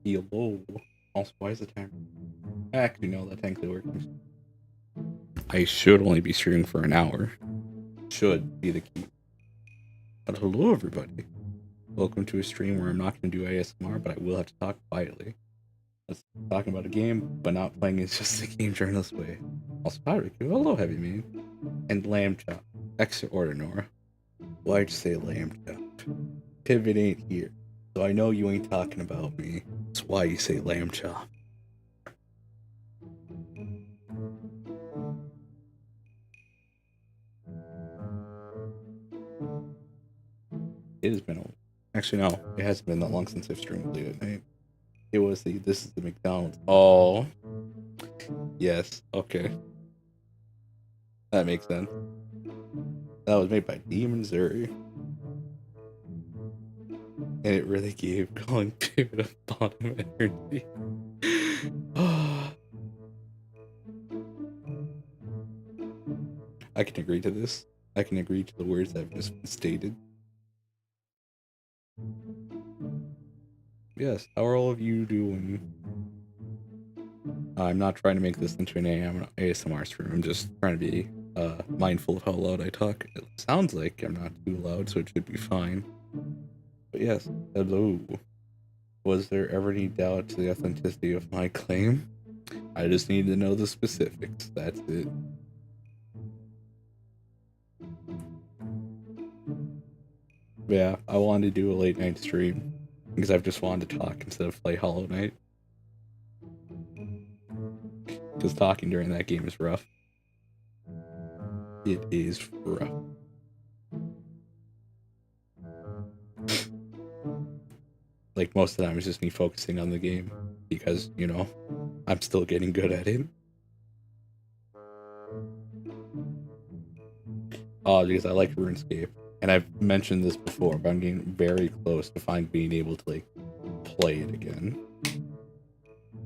Hello. Also, why is the timer? Actually, no, that technically works. I should only be streaming for an hour. Should be the key. But hello, everybody. Welcome to a stream where I'm not going to do ASMR, but I will have to talk quietly. Let's talking about a game, but not playing is just a game journalist way. Also, hi, Rikku. Hello, Heavy Man. And Lamb Chop. Extraordinary. Why'd you say Lamb Chop? Pivot ain't here, so I know you ain't talking about me. That's why you say Lamb Chop. It has been actually no, it hasn't been that long since I've streamed late at night. It was this is the McDonald's. Oh, yes, okay, that makes sense. That was made by Demon Missouri, and it really gave calling Pivot a bottom energy. I can agree to this. I can agree to the words that have just been stated. Yes, how are all of you doing? I'm not trying to make this into an ASMR stream. I'm just trying to be mindful of how loud I talk. It sounds like I'm not too loud, so it should be fine. But yes, hello. Was there ever any doubt to the authenticity of my claim? I just need to know the specifics. That's it. Yeah, I wanted to do a late night stream because I've just wanted to talk instead of play Hollow Knight. Because talking during that game is rough. It is rough. Like, most of the time it's just me focusing on the game because, you know, I'm still getting good at it. Because I like Runescape. And I've mentioned this before, but I'm getting very close to being able to, like, play it again.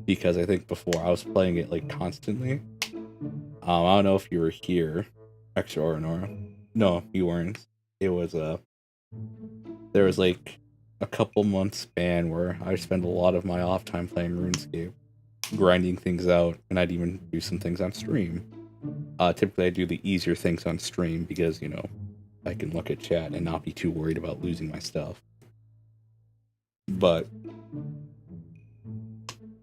Because I think before I was playing it, like, constantly. I don't know if you were here, Extra or Nora. No, you weren't. It was, there was, like, a couple months span where I spent a lot of my off time playing RuneScape, grinding things out, and I'd even do some things on stream. Typically I do the easier things on stream because, you know, I can look at chat and not be too worried about losing my stuff. But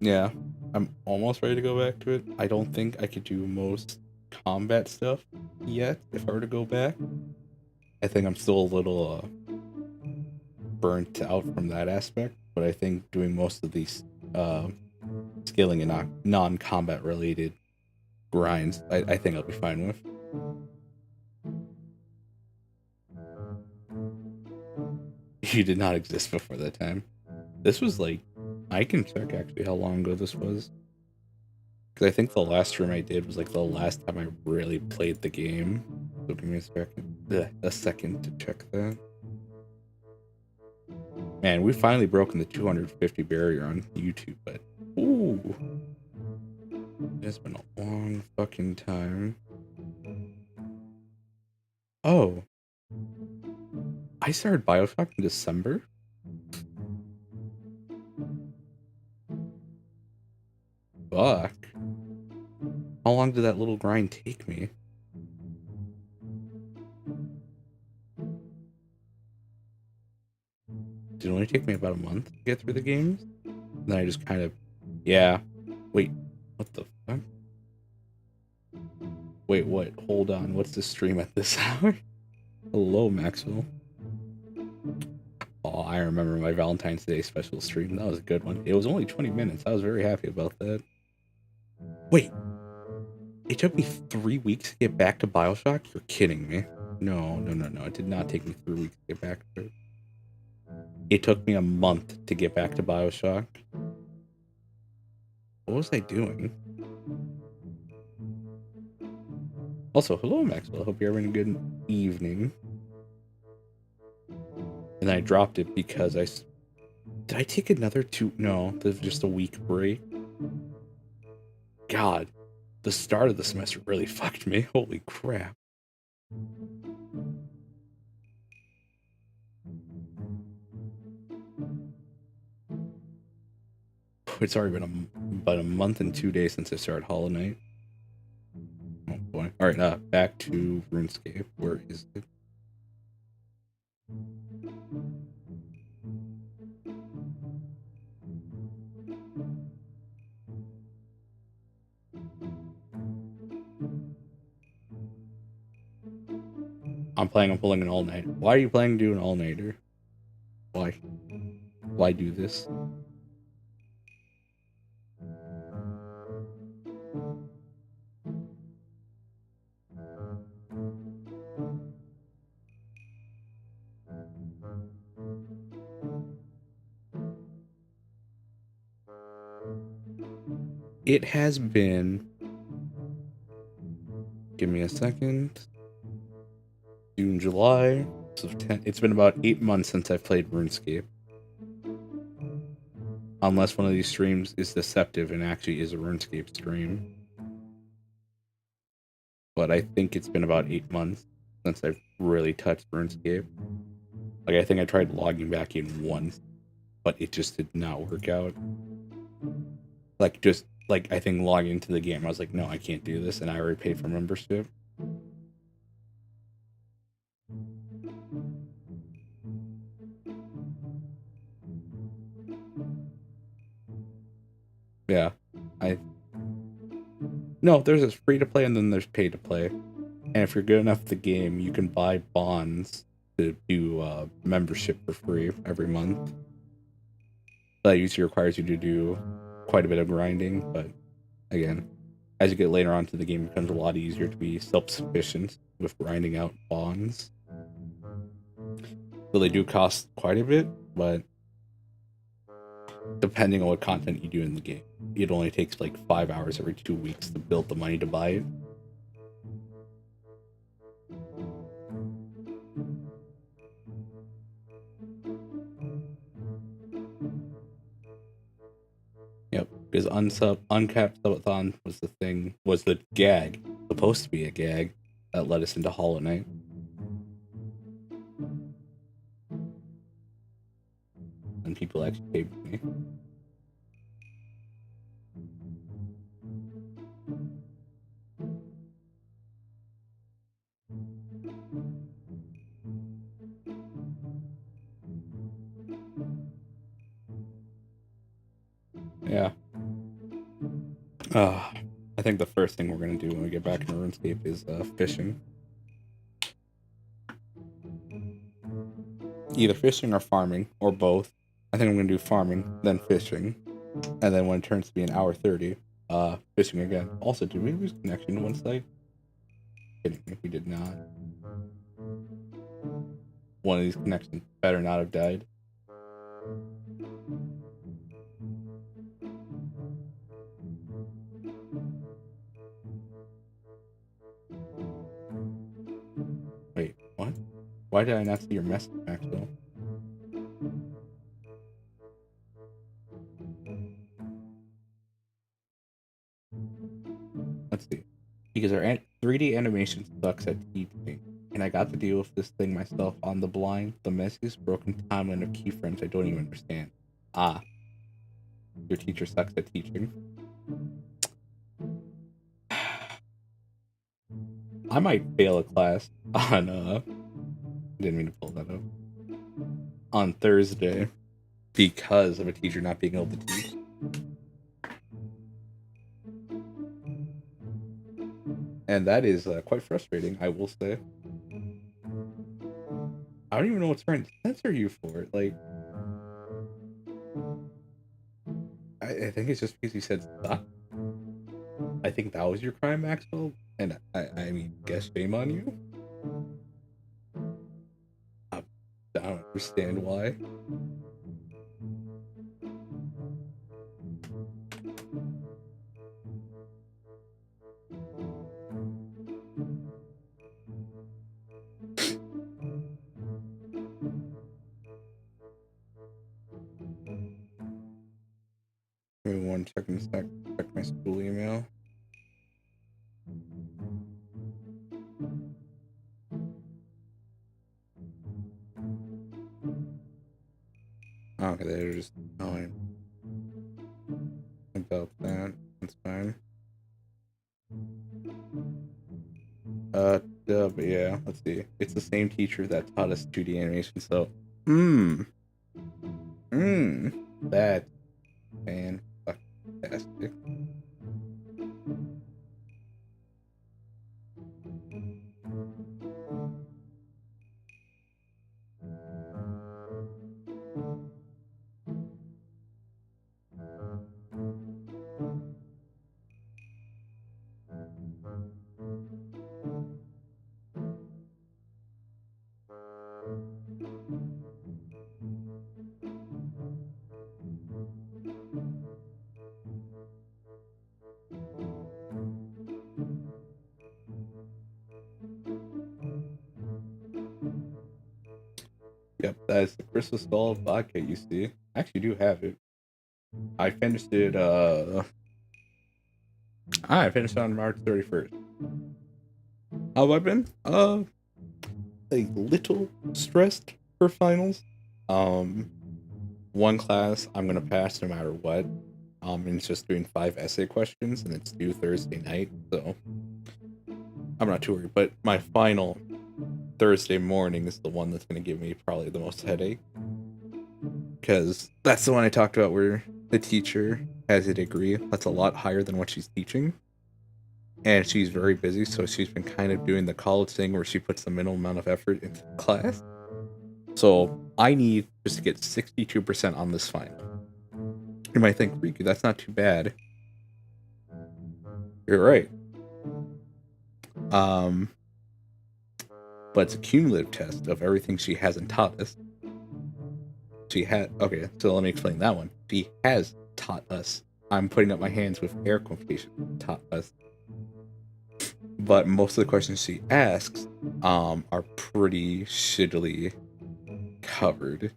yeah, I'm almost ready to go back to it. I don't think I could do most combat stuff yet if I were to go back. I think I'm still a little burnt out from that aspect, but I think doing most of these scaling and non-combat related grinds, I think I'll be fine with. You did not exist before that time. This was like, I can check actually how long ago this was. Because I think the last stream I did was like the last time I really played the game. So give me a second to check that. Man, we've finally broken the 250 barrier on YouTube, but ooh, it's been a long fucking time. Oh, I started Bioshock in December. Fuck. How long did that little grind take me? Did it only take me about a month to get through the games? And then I just kind of, yeah. Wait, what the fuck? Wait, what? Hold on. What's the stream at this hour? Hello, Maxwell. Oh, I remember my Valentine's Day special stream. That was a good one. It was only 20 minutes. I was very happy about that. Wait, it took me 3 weeks to get back to Bioshock? You're kidding me. No. It did not take me 3 weeks to get back to it. It took me a month to get back to Bioshock. What was I doing? Also, hello, Maxwell. I hope you're having a good evening. And I dropped it because did I take another 2? No, just a week break. God, the start of the semester really fucked me. Holy crap. It's already been about a month and 2 days since I started Hollow Knight. Oh boy. Alright, back to RuneScape. Where is it? I'm pulling an all-nighter. Why are you planning to do an all-nighter? Why? Why do this? It has been... Give me a second. June, July. So it's been about 8 months since I've played RuneScape. Unless one of these streams is deceptive and actually is a RuneScape stream. But I think it's been about 8 months since I've really touched RuneScape. Like, I think I tried logging back in once, but it just did not work out. Like, I think logging into the game, I was like, no, I can't do this, and I already paid for membership. Yeah. No, there's this free to play and then there's pay to play. And if you're good enough at the game, you can buy bonds to do membership for free every month. That usually requires you to do quite a bit of grinding, but again, as you get later on to the game, it becomes a lot easier to be self-sufficient with grinding out bonds. So they do cost quite a bit, but depending on what content you do in the game, it only takes like 5 hours every 2 weeks to build the money to buy it. Yep, because uncapped subathon was the gag, supposed to be a gag, that led us into Hollow Knight. And people actually paid for me. Yeah. I think the first thing we're going to do when we get back into RuneScape is fishing. Either fishing or farming, or both. I think I'm going to do farming, then fishing. And then when it turns to be an hour 30, fishing again. Also, did we lose connection to one site? Kidding me, we did not. One of these connections better not have died. Wait, what? Why did I not see your message, Maxwell? Let's see. Because our 3D animation sucks at teaching, and I got to deal with this thing myself on the blind, the messiest broken timeline of keyframes I don't even understand. Ah. Your teacher sucks at teaching. I might fail a class on, didn't mean to pull that up. On Thursday, because of a teacher not being able to teach. And that is quite frustrating, I will say. I don't even know what's trying to censor you for it. Like, I think it's just because you said stop. I think that was your crime, Maxwell. And I mean, guess shame on you. I don't understand why. Give me 1 second to check my school email. Oh, okay, they're just... Oh, Yeah, let's see. It's the same teacher that taught us 2D animation, so that's fantastic. Yep, that is the Crystal Skull vodka you see. I actually do have it. I finished it I finished on March 31st. How have I been? A little stressed for finals. One class I'm gonna pass no matter what. And it's just doing 5 essay questions, and it's due Thursday night, so I'm not too worried. But my final Thursday morning is the one that's gonna give me probably the most headache, because that's the one I talked about where the teacher has a degree that's a lot higher than what she's teaching, and she's very busy, so she's been kind of doing the college thing where she puts the minimal amount of effort into class. So I need just to get 62% on this final. You might think, Rikku, that's not too bad. You're right. But it's a cumulative test of everything she hasn't taught us. Okay, so let me explain that one. She has taught us. I'm putting up my hands with air quotation. Taught us. But most of the questions she asks are pretty shittily covered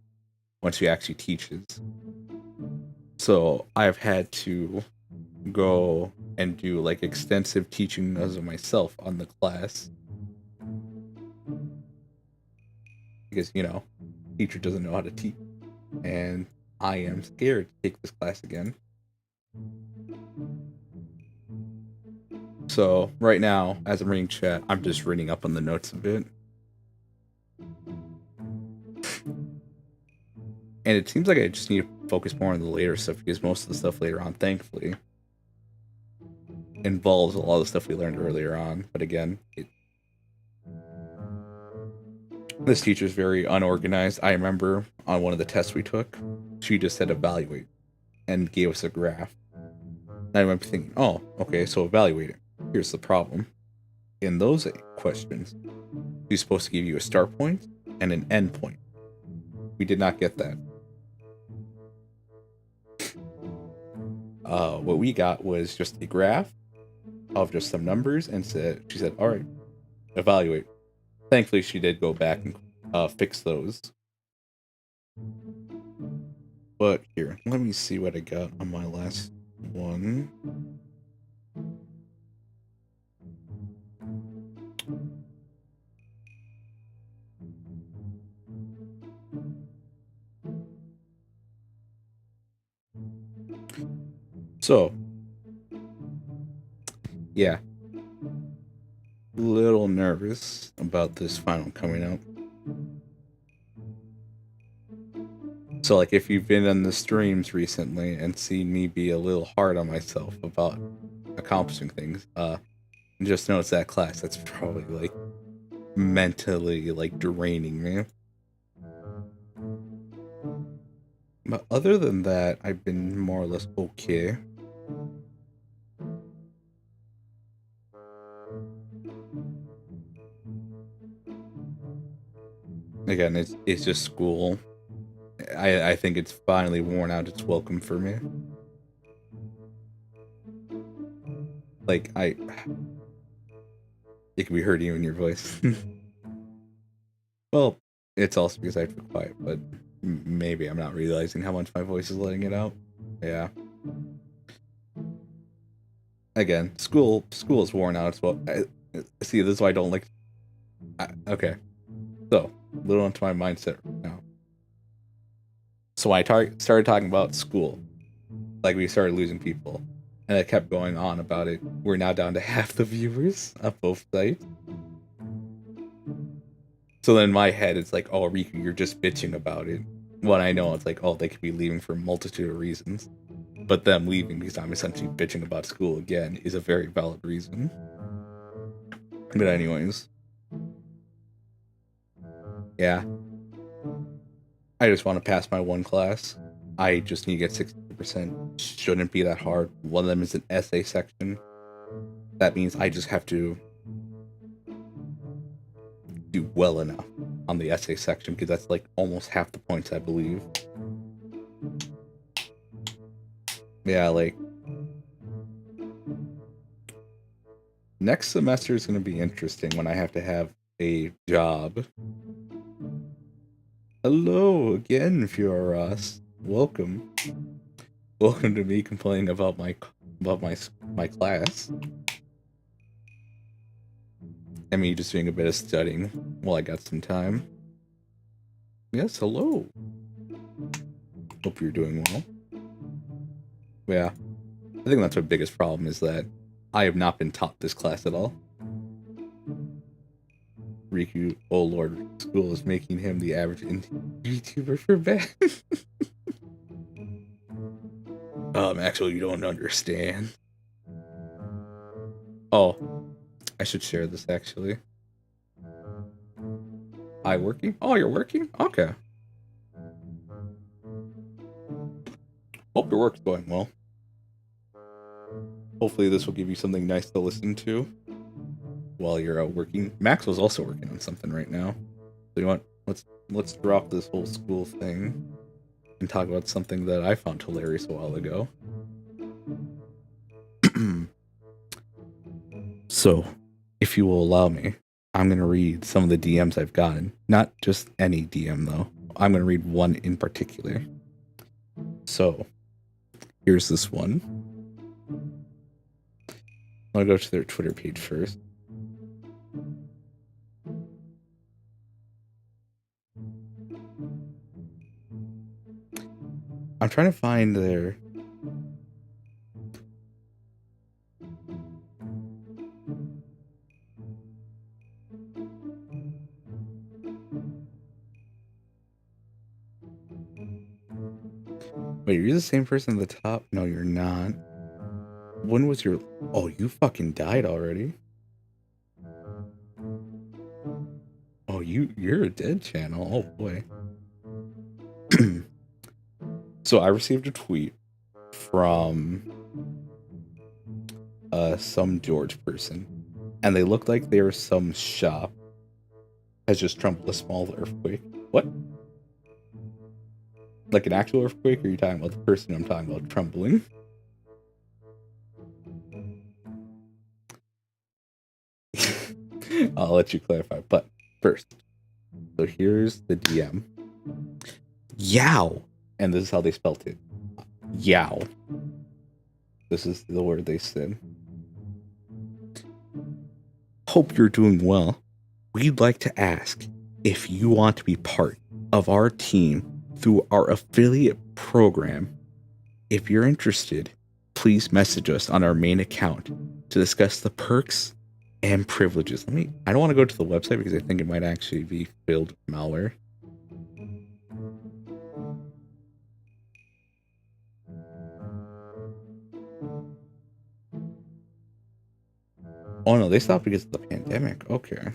when she actually teaches. So I've had to go and do like extensive teaching of myself on the class, because teacher doesn't know how to teach, and I am scared to take this class again. So right now, as I'm reading chat, I'm just reading up on the notes a bit. And it seems like I just need to focus more on the later stuff, because most of the stuff later on, thankfully, involves a lot of the stuff we learned earlier on. But again, this teacher's very unorganized. I remember on one of the tests we took, she just said evaluate and gave us a graph. And I remember thinking, oh, okay, so evaluate it. Here's the problem. In those questions, she's supposed to give you a start point and an end point. We did not get that. What we got was just a graph of just some numbers, and she said, all right, evaluate. Thankfully, she did go back and fix those. But here, let me see what I got on my last one. So, yeah. Little nervous about this final coming out. So, like, if you've been on the streams recently and seen me be a little hard on myself about accomplishing things, just know it's that class that's probably, like, mentally, like, draining me. But other than that, I've been more or less okay. Again, it's just school. I think it's finally worn out its welcome for me. Like, it can be hurting you in your voice. Well, it's also because I have to be quiet, but maybe I'm not realizing how much my voice is letting it out. Yeah. Again, school is worn out as well. See, this is why I don't like... okay. So, a little into my mindset right now. So when I started talking about school, like, we started losing people, and I kept going on about it. We're now down to half the viewers of both sites. So then in my head, it's like, oh, Rikku, you're just bitching about it. When I know it's like, oh, they could be leaving for a multitude of reasons. But them leaving because I'm essentially bitching about school again is a very valid reason. But anyways. Yeah. I just want to pass my one class. I just need to get 60%. Shouldn't be that hard. One of them is an essay section. That means I just have to do well enough on the essay section, because that's like almost half the points, I believe. Yeah, like next semester is going to be interesting when I have to have a job. Hello again, Fioras. Welcome. Welcome to me complaining about my class. And me just doing a bit of studying while I got some time. Yes, hello. Hope you're doing well. Yeah. I think that's my biggest problem, is that I have not been taught this class at all. Rikku, oh lord, school is making him the average VTuber for bad. Actually, you don't understand. Oh, I should share this actually. I working? Oh, you're working? Okay. Hope your work's going well. Hopefully this will give you something nice to listen to while you're out working. Max was also working on something right now. So you want, let's drop this whole school thing and talk about something that I found hilarious a while ago. So, if you will allow me, I'm going to read some of the DMs I've gotten. Not just any DM, though. I'm going to read one in particular. So, here's this one. I'll go to their Twitter page first. I'm trying to find their... Wait, you're the same person at the top? No, you're not. When was your... Oh, you fucking died already. Oh, you're a dead channel. Oh, boy. So I received a tweet from some George person, and they looked like they were some shop has just trembled a small earthquake. What? Like an actual earthquake, or are you talking about the person I'm talking about trembling? I'll let you clarify, but first, so here's the DM. Yow! And this is how they spelt it. Yow. This is the word they said. Hope you're doing well. We'd like to ask if you want to be part of our team through our affiliate program. If you're interested, please message us on our main account to discuss the perks and privileges. I don't want to go to the website because I think it might actually be filled with malware. Oh no, they stopped because of the pandemic. Okay.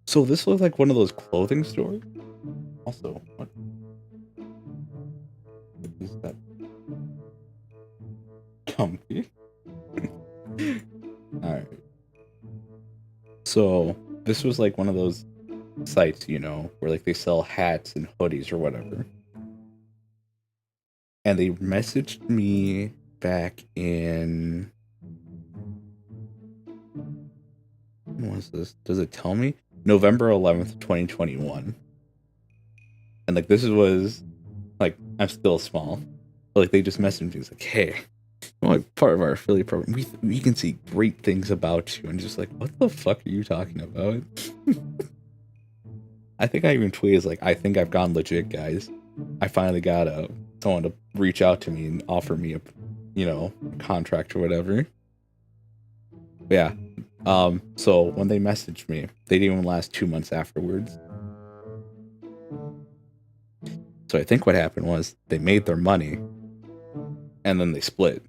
So this looks like one of those clothing stores. Also, what is that? Comfy. Alright. So this was like one of those sites, you know, where like they sell hats and hoodies or whatever. And they messaged me back in... When was this? Does it tell me? November 11th, 2021. And like this was like, I'm still small. But like they just messaged me, it's like, hey, you're like part of our affiliate program. We can see great things about you. And just like, what the fuck are you talking about? I think I even tweeted like, I think I've gone legit, guys. I finally got someone to reach out to me and offer me a, you know, contract or whatever. Yeah. So when they messaged me, they didn't even last 2 months afterwards. So I think what happened was they made their money and then they split.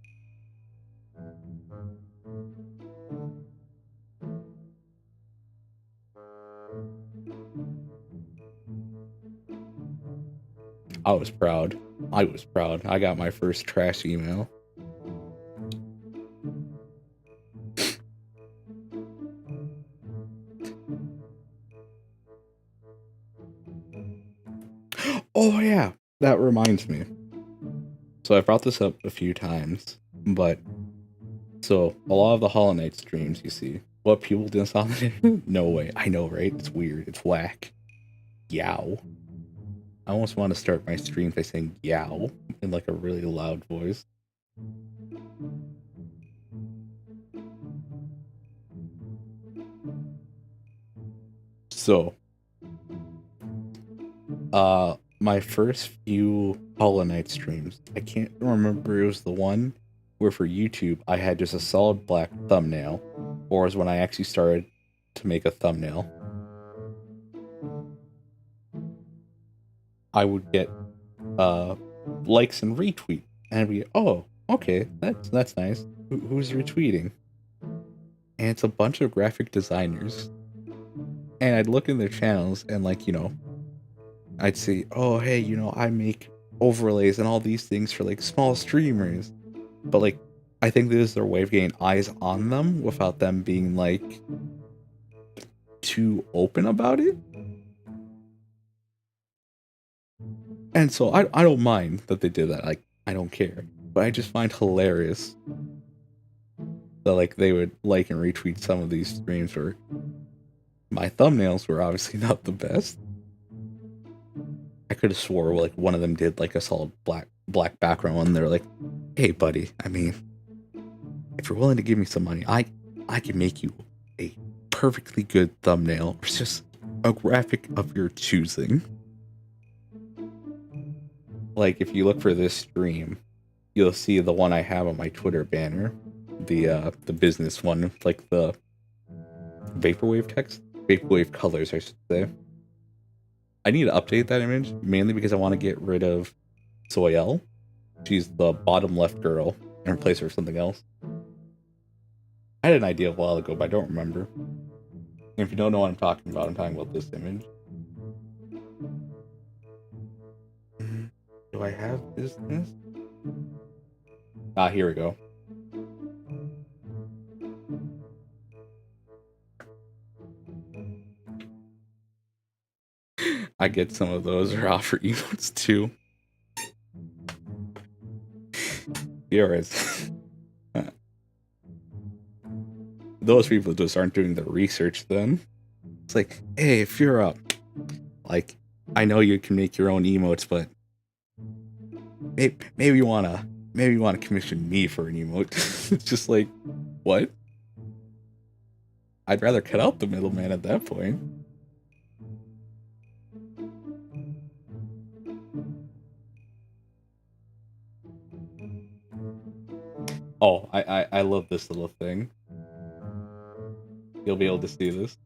I was proud. I was proud. I got my first trash email. Oh yeah, that reminds me. So I brought this up a few times, but so a lot of the Hollow Knight streams you see, what people do on no way. I know, right? It's weird. It's whack. Yow. I almost want to start my stream by saying yow in like a really loud voice. So, my first few Hollow Knight streams, I can't remember it was the one where for YouTube I had just a solid black thumbnail, or was when I actually started to make a thumbnail. I would get likes and retweet, and I'd be, oh, okay, that's nice. Who's retweeting? And it's a bunch of graphic designers. And I'd look in their channels and like, you know, I'd say, oh hey, you know, I make overlays and all these things for like small streamers. But like I think this is their way of getting eyes on them without them being like too open about it. And so I don't mind that they did that. Like I don't care. But I just find hilarious that like they would like and retweet some of these streams where my thumbnails were obviously not the best. I could have swore like one of them did like a solid black background one. They're like, hey buddy, I mean, if you're willing to give me some money, I can make you a perfectly good thumbnail. It's just a graphic of your choosing. Like if you look for this stream, you'll see the one I have on my Twitter banner, the business one, like the vaporwave text, vaporwave colors, I should say. I need to update that image mainly because I want to get rid of Soyel. She's the bottom left girl and replace her with something else. I had an idea a while ago, but I don't remember. And if you don't know what I'm talking about this image. Do I have business? Ah, here we go. I get some of those or offer emotes too. Yours. Those people just aren't doing the research then. It's like, hey, if you're up, like, I know you can make your own emotes, but maybe you wanna commission me for an emote. It's just like, what? I'd rather cut out the middleman at that point. Oh, I love this little thing. You'll be able to see this.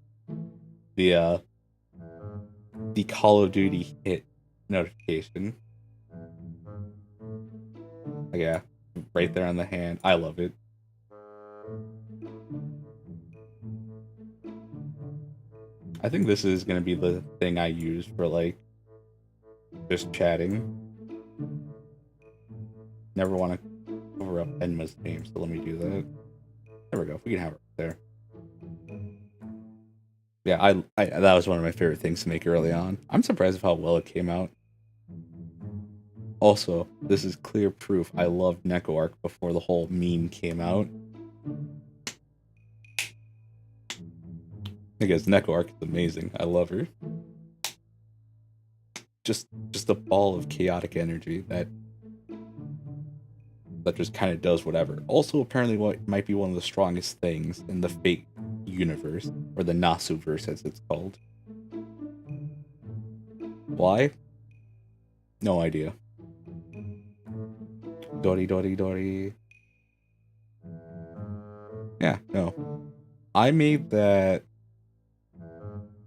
The Call of Duty hit notification. Yeah, right there on the hand. I love it. I think this is gonna be the thing I use for like just chatting. Never want to cover up Enma's name, so let me do that. There we go. We can have it there. Yeah, I that was one of my favorite things to make early on. I'm surprised of how well it came out. Also, this is clear proof I loved NecoArc before the whole meme came out. Because NecoArc is amazing. I love her. Just a ball of chaotic energy that just kind of does whatever. Also, apparently, what might be one of the strongest things in the Fate universe, or the Nasuverse as it's called. Why? No idea. Dory. Yeah, no. I made that.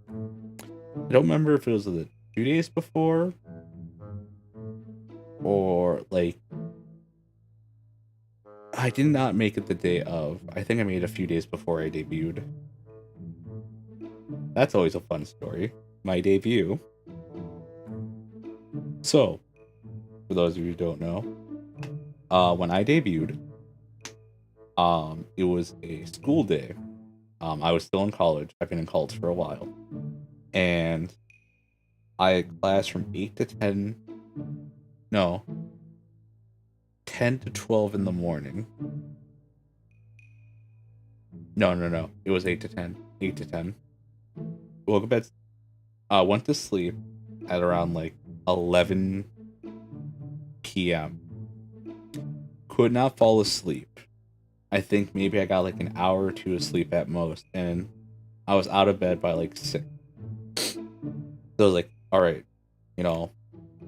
I don't remember if it was the 2 days before or like. I did not make it the day of. I think I made it a few days before I debuted. That's always a fun story. My debut. So, for those of you who don't know, when I debuted, it was a school day. I was still in college. I've been in college for a while. And I had class from 8 to 10. No. 10 to 12 in the morning. No. It was 8 to 10. 8 to 10. Woke up at... went to sleep at around like 11 p.m. Could not fall asleep. I think maybe I got like an hour or two of sleep at most. And I was out of bed by like 6. So I was like, alright, I'm a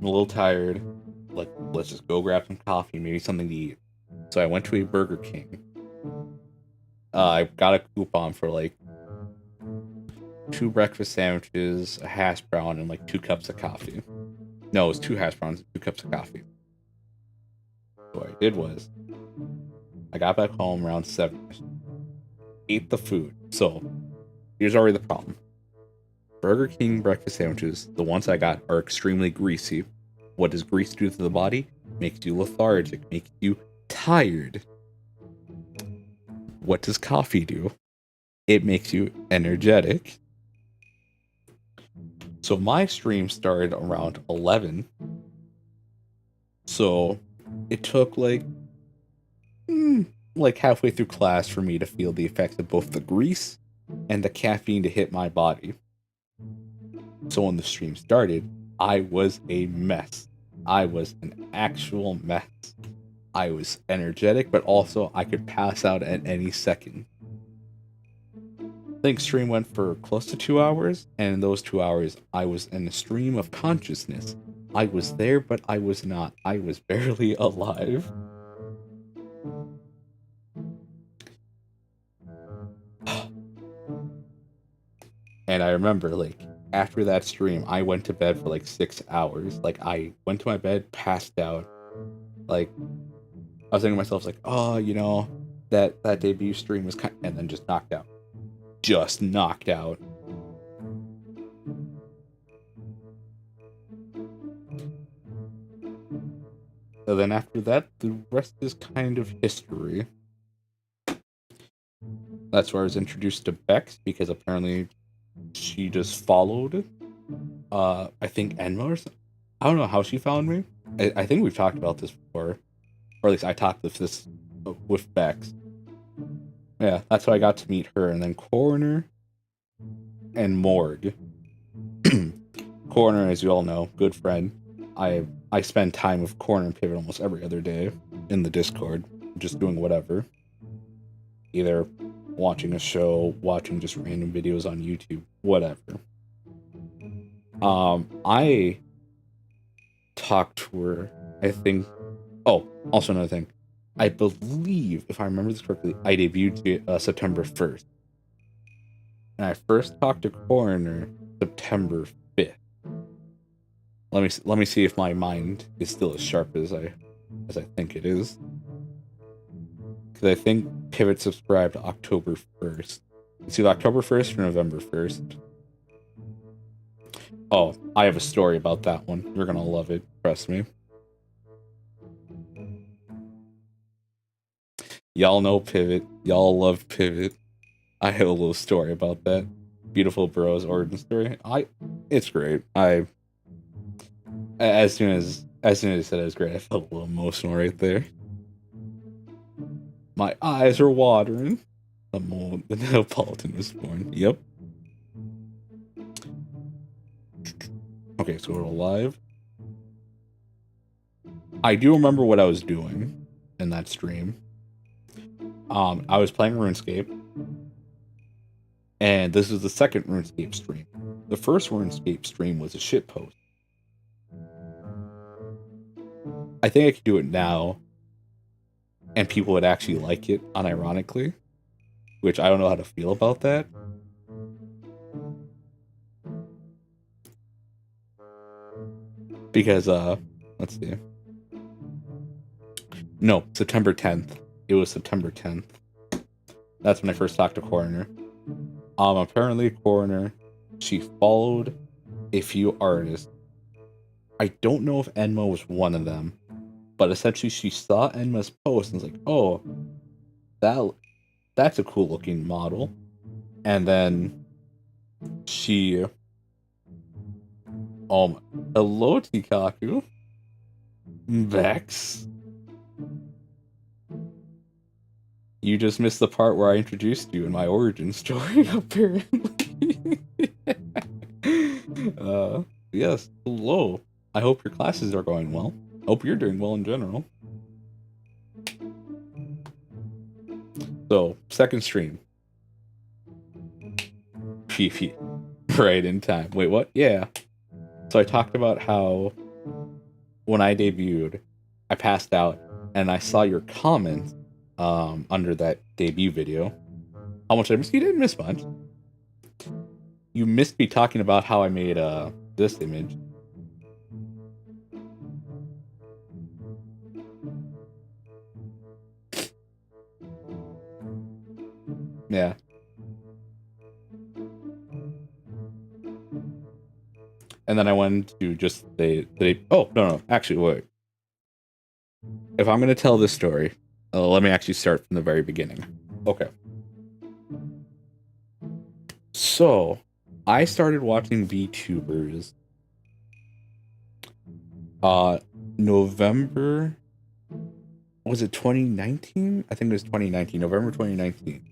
little tired. Like, let's just go grab some coffee, maybe something to eat. So I went to a Burger King. I got a coupon for like 2 breakfast sandwiches, a hash brown, and like 2 cups of coffee. No, it was 2 hash browns and 2 cups of coffee. So what I did was, I got back home around 7. Ate the food. So, here's already the problem. Burger King breakfast sandwiches, the ones I got, are extremely greasy. What does grease do to the body? Makes you lethargic, makes you tired. What does coffee do? It makes you energetic. So my stream started around 11. So it took like halfway through class for me to feel the effects of both the grease and the caffeine to hit my body. So when the stream started, I was a mess. I was an actual mess. I was energetic, but also I could pass out at any second. I think stream went for close to 2 hours, and in those 2 hours, I was in a stream of consciousness. I was there, but I was not. I was barely alive. And I remember, like, after that stream, I went to bed for like 6 hours. Like, I went to my bed, passed out. Like, I was thinking to myself, like, oh, that debut stream was kind of, and then just knocked out. Just knocked out. So then after that, the rest is kind of history. That's where I was introduced to Bex, because apparently she just followed, I think Enma or something. I don't know how she found me. I think we've talked about this before. Or at least I talked with Bex. Yeah, that's how I got to meet her. And then Coroner and Morg. Coroner, as you all know, good friend. I spend time with Coroner and Pivot almost every other day in the Discord, just doing whatever. Either watching a show, watching just random videos on YouTube, whatever. I talked to her, I think... Oh, also another thing. I believe, if I remember this correctly, I debuted September 1st. And I first talked to Coroner September 5th. Let me see if my mind is still as sharp as I think it is. Because I think Pivot subscribed October 1st. It's either October 1st or November 1st. Oh, I have a story about that one. You're gonna love it. Trust me. Y'all know Pivot. Y'all love Pivot. I have a little story about that. Beautiful Bros origin story. It's great. As soon as I said it was great, I felt a little emotional right there. My eyes are watering. The moment the Neapolitan was born. Yep. Okay, so we're live. I do remember what I was doing in that stream. I was playing RuneScape. And this is the second RuneScape stream. The first RuneScape stream was a shitpost. I think I could do it now, and people would actually like it, unironically, which I don't know how to feel about that. Because, let's see. No, September 10th. It was September 10th. That's when I first talked to Coroner. Apparently Coroner, she followed a few artists. I don't know if Enma was one of them, but essentially she saw Enma's post and was like, oh, that's a cool looking model. And then she, hello Tikaku, Vex. You just missed the part where I introduced you in my origin story, apparently. Yes, hello. I hope your classes are going well. Hope you're doing well in general. So, second stream. PP. Right in time. Wait, what? Yeah. So I talked about how when I debuted, I passed out and I saw your comment under that debut video. How much I missed? You didn't miss much. You missed me talking about how I made this image. Yeah. And then I went to just oh, no, actually, wait. If I'm going to tell this story, let me actually start from the very beginning. Okay. So, I started watching VTubers November, was it 2019? I think it was 2019, November 2019.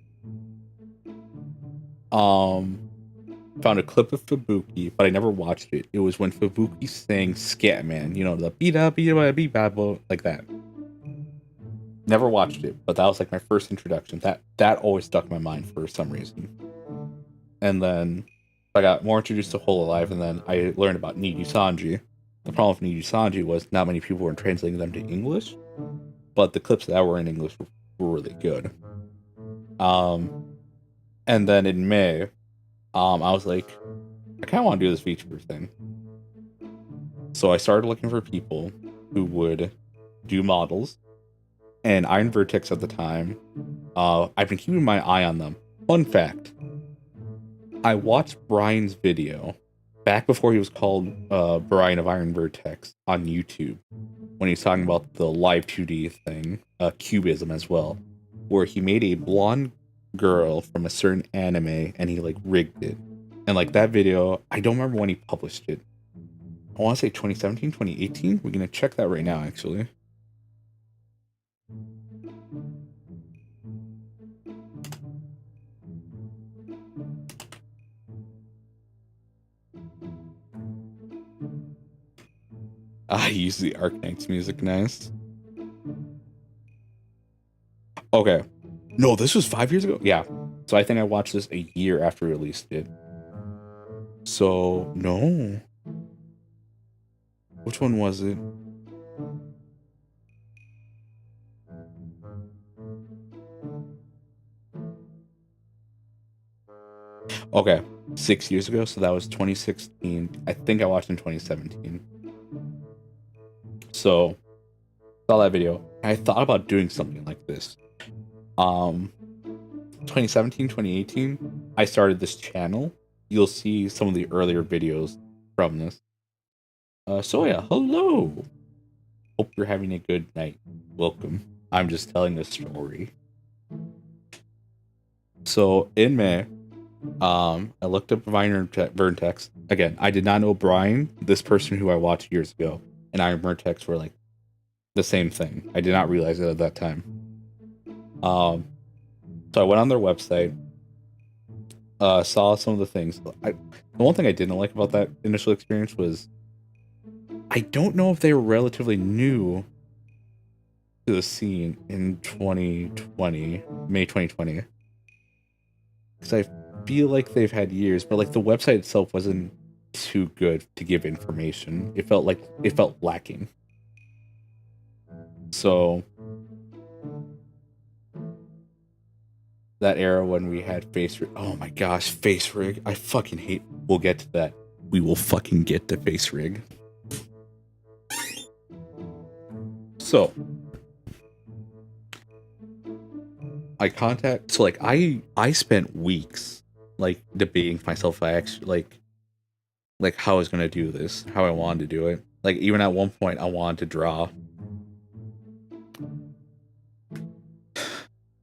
Found a clip of Fubuki, but I never watched it. It was when Fubuki sang Scatman, you know, the beat like that. Never watched it, but that was like my first introduction. That always stuck in my mind for some reason. And then I got more introduced to Hololive, and then I learned about Niji Sanji. The problem with Niji Sanji was not many people were translating them to English, but the clips that were in English were really good. And then in May, I was like, I kind of want to do this VTuber thing. So I started looking for people who would do models. And Iron Vertex at the time, I've been keeping my eye on them. Fun fact, I watched Brian's video back before he was called Brian of Iron Vertex on YouTube, when he was talking about the live 2D thing, cubism as well, where he made a blonde girl from a certain anime and he like rigged it. And like that video, I don't remember when he published it. I want to say 2017, 2018. We're going to check that right now, actually. I use the Arknights music, nice. Okay. No, this was 5 years ago? Yeah. So I think I watched this a year after release did. So, no. Which one was it? Okay. 6 years ago, so that was 2016. I think I watched in 2017. So, saw that video. I thought about doing something like this. 2017, 2018, I started this channel. You'll see some of the earlier videos from this. So yeah, hello. Hope you're having a good night. Welcome. I'm just telling a story. So in May, I looked up Iron Vertex. Again, I did not know Brian, this person who I watched years ago, and Iron Vertex were like the same thing. I did not realize it at that time. So I went on their website, saw some of the things. The one thing I didn't like about that initial experience was I don't know if they were relatively new to the scene in 2020, May 2020. Because I feel like they've had years, but like the website itself wasn't too good to give information. It felt lacking. So that era when we had face rig. Oh my gosh, face rig. I fucking hate. We'll get to that. We will fucking get to face rig. So I spent weeks like debating myself if I actually like how I was gonna do this, how I wanted to do it. Like even at one point I wanted to draw.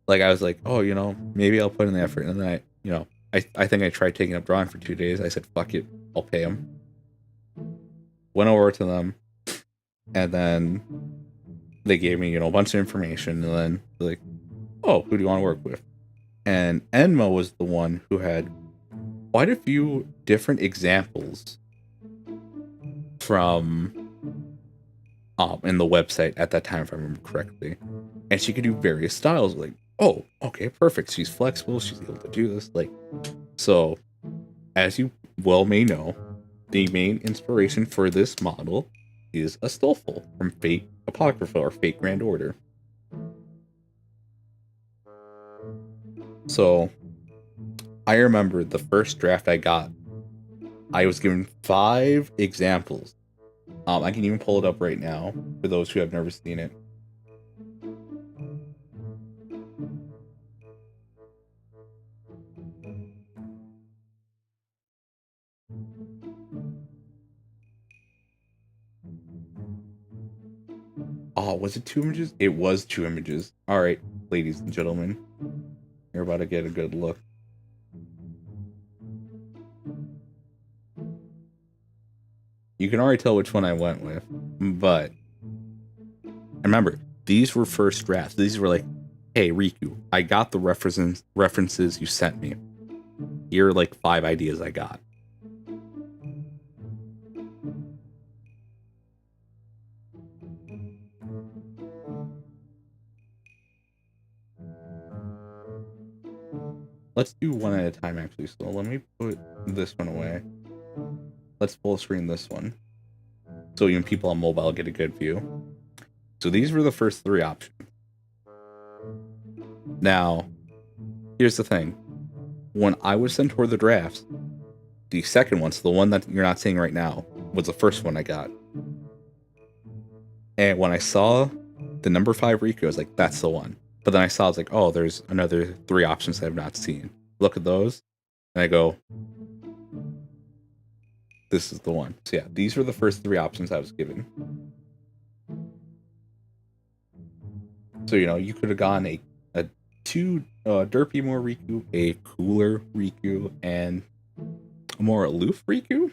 Like I was like, oh, you know, maybe I'll put in the effort, and then I think I tried taking up drawing for 2 days. I said, fuck it, I'll pay them. Went over to them, and then they gave me, a bunch of information, and then they're like, oh, who do you want to work with? And Enma was the one who had quite a few different examples from in the website at that time, if I remember correctly. And she could do various styles, like, oh, okay, perfect. She's flexible, she's able to do this. Like, so as you well may know, the main inspiration for this model is a Stolful from Fate Apocrypha or Fate Grand Order. So I remember the first draft I got, I was given 5 examples. I can even pull it up right now for those who have never seen it. Oh, was it 2 images? It was 2 images. All right, ladies and gentlemen, you're about to get a good look. You can already tell which one I went with, but remember, these were first drafts. These were like, hey, Rikku, I got the references you sent me. Here are like 5 ideas I got. Let's do one at a time, actually. So let me put this one away. Let's full screen this one, so even people on mobile get a good view. So these were the first 3 options. Now, here's the thing. When I was sent toward the drafts, the second one, so the one that you're not seeing right now, was the first one I got. And when I saw the number 5 Rikku, I was like, that's the one. But then I saw, I was like, oh, there's another 3 options I have not seen. Look at those, and I go, this is the one. So yeah, these were the first 3 options I was given. So, you could have gone a 2 derpy more Rikku, a cooler Rikku, and a more aloof Rikku.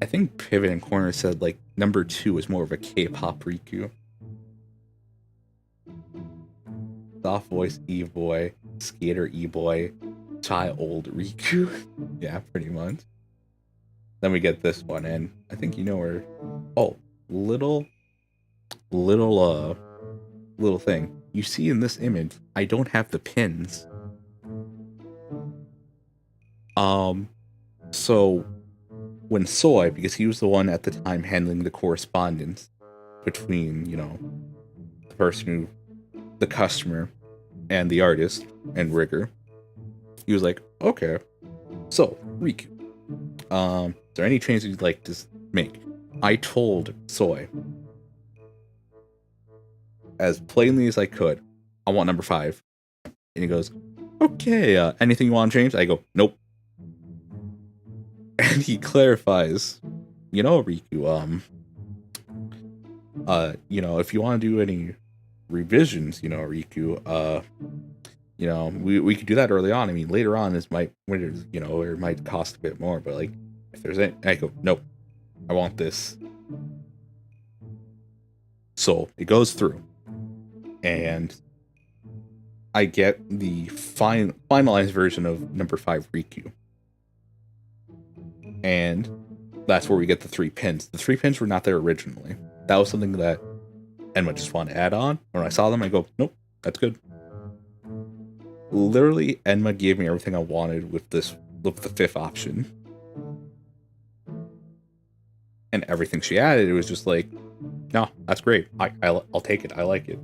I think Pivot and Corner said like number 2 was more of a K-pop Rikku. Soft voice E-boy, skater E-boy, child Rikku. Yeah, pretty much. Then we get this one, and I think you know where. Oh, little thing. You see in this image, I don't have the pins. So when Soy, because he was the one at the time handling the correspondence between, the person the customer and the artist and rigger, he was like, okay, so Rikku, is there any changes you'd like to make? I told Soy as plainly as I could, I want number 5. And he goes, okay, anything you want to change? I go, nope. And he clarifies, Rikku, if you want to do any revisions, Rikku, we could do that early on. I mean, later on, it might cost a bit more, but like, if there's any, I go, nope, I want this. So it goes through, and I get the finalized version of number 5 Rikku. And that's where we get the 3 pins. The 3 pins were not there originally. That was something that Enma just wanted to add on. When I saw them, I go, nope, that's good. Literally, Enma gave me everything I wanted with the 5th option. And everything she added, it was just like, no, that's great. I'll take it. I like it.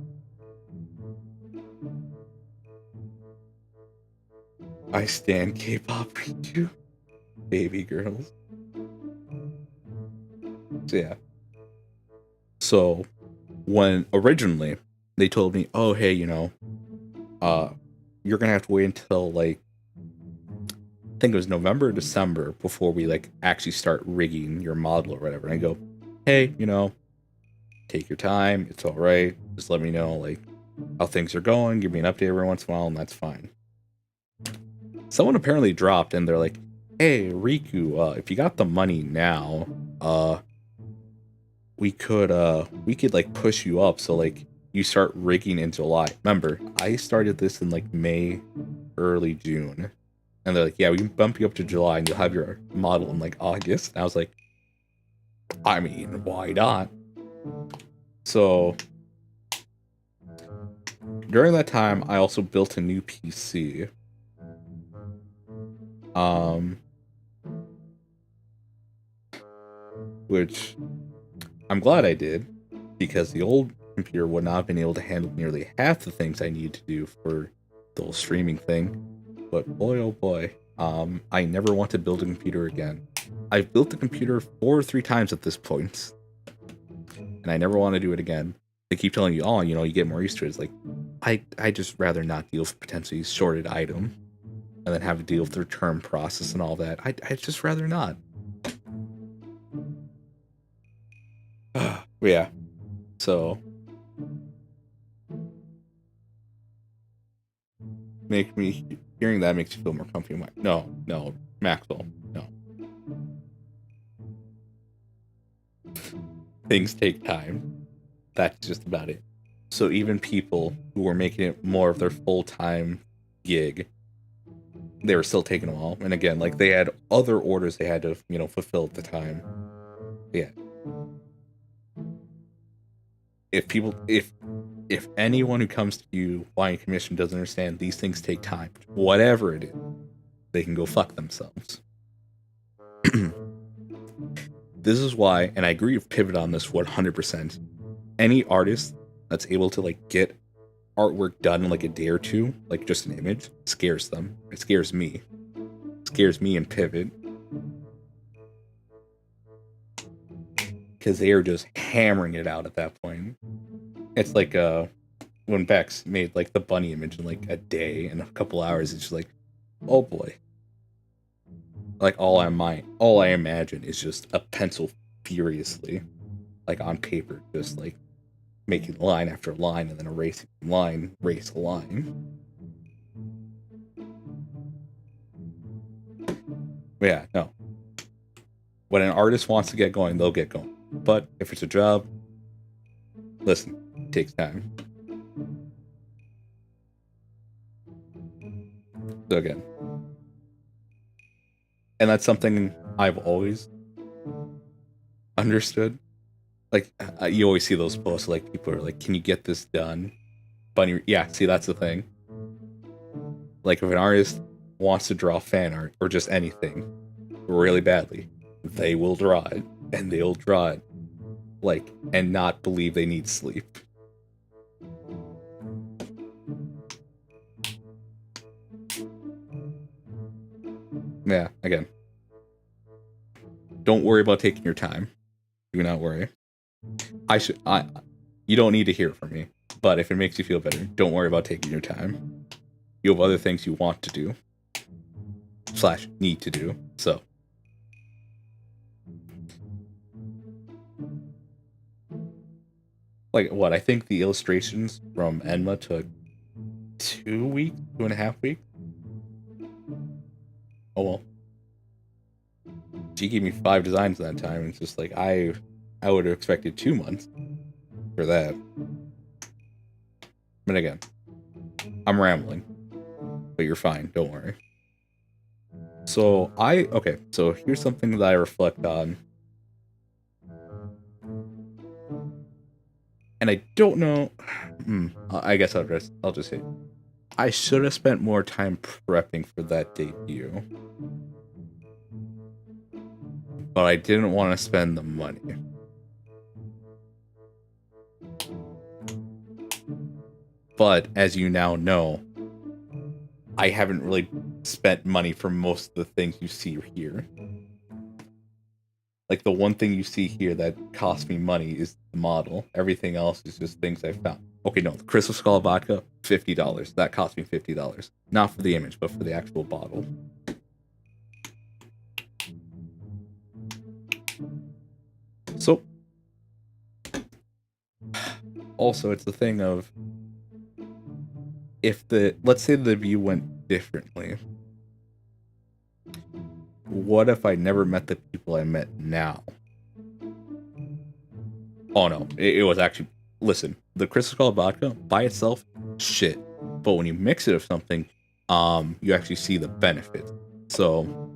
I stand K-pop Rikku. Baby girls. So yeah. So when originally they told me, oh hey, you know, you're gonna have to wait until like I think it was November or December before we like actually start rigging your model or whatever. And I go, hey, you know, take your time, it's all right. Just let me know like how things are going, give me an update every once in a while, and that's fine. Someone apparently dropped and they're like, hey Rikku, if you got the money now, we could like push you up so like you start rigging in July. Remember, I started this in like May, early June. And they're like, yeah, we can bump you up to July and you'll have your model in like August. And I was like, I mean, why not? So during that time, I also built a new PC. Which I'm glad I did, because the old computer would not have been able to handle nearly half the things I need to do for the whole streaming thing. But boy, oh boy, I never want to build a computer again. I've built the computer 4 or 3 times at this point, and I never want to do it again. They keep telling you, oh, you know, you get more used to it. It's like, I just rather not deal with potentially shorted item, and then have to deal with the return process and all that. I'd just rather not. Yeah. So hearing that makes you feel more comfortable. No, Maxwell, no. Things take time. That's just about it. So even people who were making it more of their full-time gig, they were still taking a while. And again, like they had other orders they had to, you know, fulfill at the time. Yeah. If anyone who comes to you buying commission doesn't understand these things take time, whatever it is, they can go fuck themselves. This is why, and I agree with Pivot on this 100%. Any artist that's able to like get artwork done in like a day or two, like just an image, scares them. It scares me. It scares me and Pivot. Because they are just hammering it out at that point. It's like when Bex made like the bunny image in like a day and a couple hours, it's just like, oh boy. Like all I imagine is just a pencil furiously, like on paper, just like making line after line and then erasing line, erase a line. Yeah, no. When an artist wants to get going, they'll get going. But if it's a job, listen, it takes time. So again, and that's something I've always understood. Like, you always see those posts, like, people are like, can you get this done? Bunny, yeah, see, that's the thing. Like, if an artist wants to draw fan art, or just anything, really badly, they will draw it, and they'll draw it, like, and not believe they need sleep. Yeah, again. Don't worry about taking your time. Do not worry. You don't need to hear it from me, but if it makes you feel better, don't worry about taking your time. You have other things you want to do / need to do, so. Like, what, I think the illustrations from Enma took 2 weeks, 2.5 weeks? Oh well. She gave me 5 designs that time, and it's just like, I would have expected 2 months for that. But again, I'm rambling. But you're fine, don't worry. So, okay, so here's something that I reflect on. And I don't know, I guess I'll just say, I should have spent more time prepping for that debut. But I didn't want to spend the money. But as you now know, I haven't really spent money for most of the things you see here. Like, the one thing you see here that cost me money is the model. Everything else is just things I found. Okay, no, the Crystal Skull vodka, $50. That cost me $50. Not for the image, but for the actual bottle. So, also, it's the thing of, let's say the view went differently. What if I never met the people I met now? Oh no, it was actually, listen, the Crystal Skull vodka by itself, shit. But when you mix it with something, you actually see the benefits. So,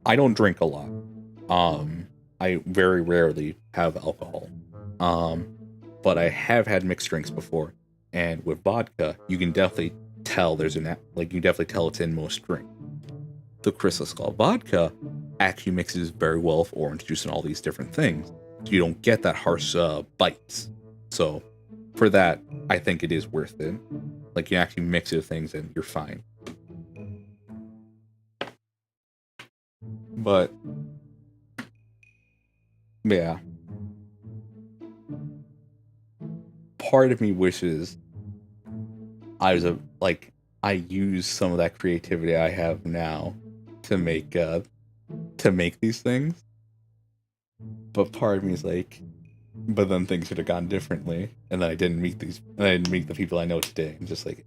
I don't drink a lot. I very rarely have alcohol. But I have had mixed drinks before. And with vodka, you can definitely tell you definitely tell it's in most drinks. The Crystal Skull vodka actually mixes very well with orange juice and all these different things. So you don't get that harsh bites. So for that, I think it is worth it. Like, you actually mix it with things and you're fine. But yeah. Part of me wishes I use some of that creativity I have now to make these things. But part of me is like, but then things could have gone differently, and then I didn't meet the people I know today. I'm just like,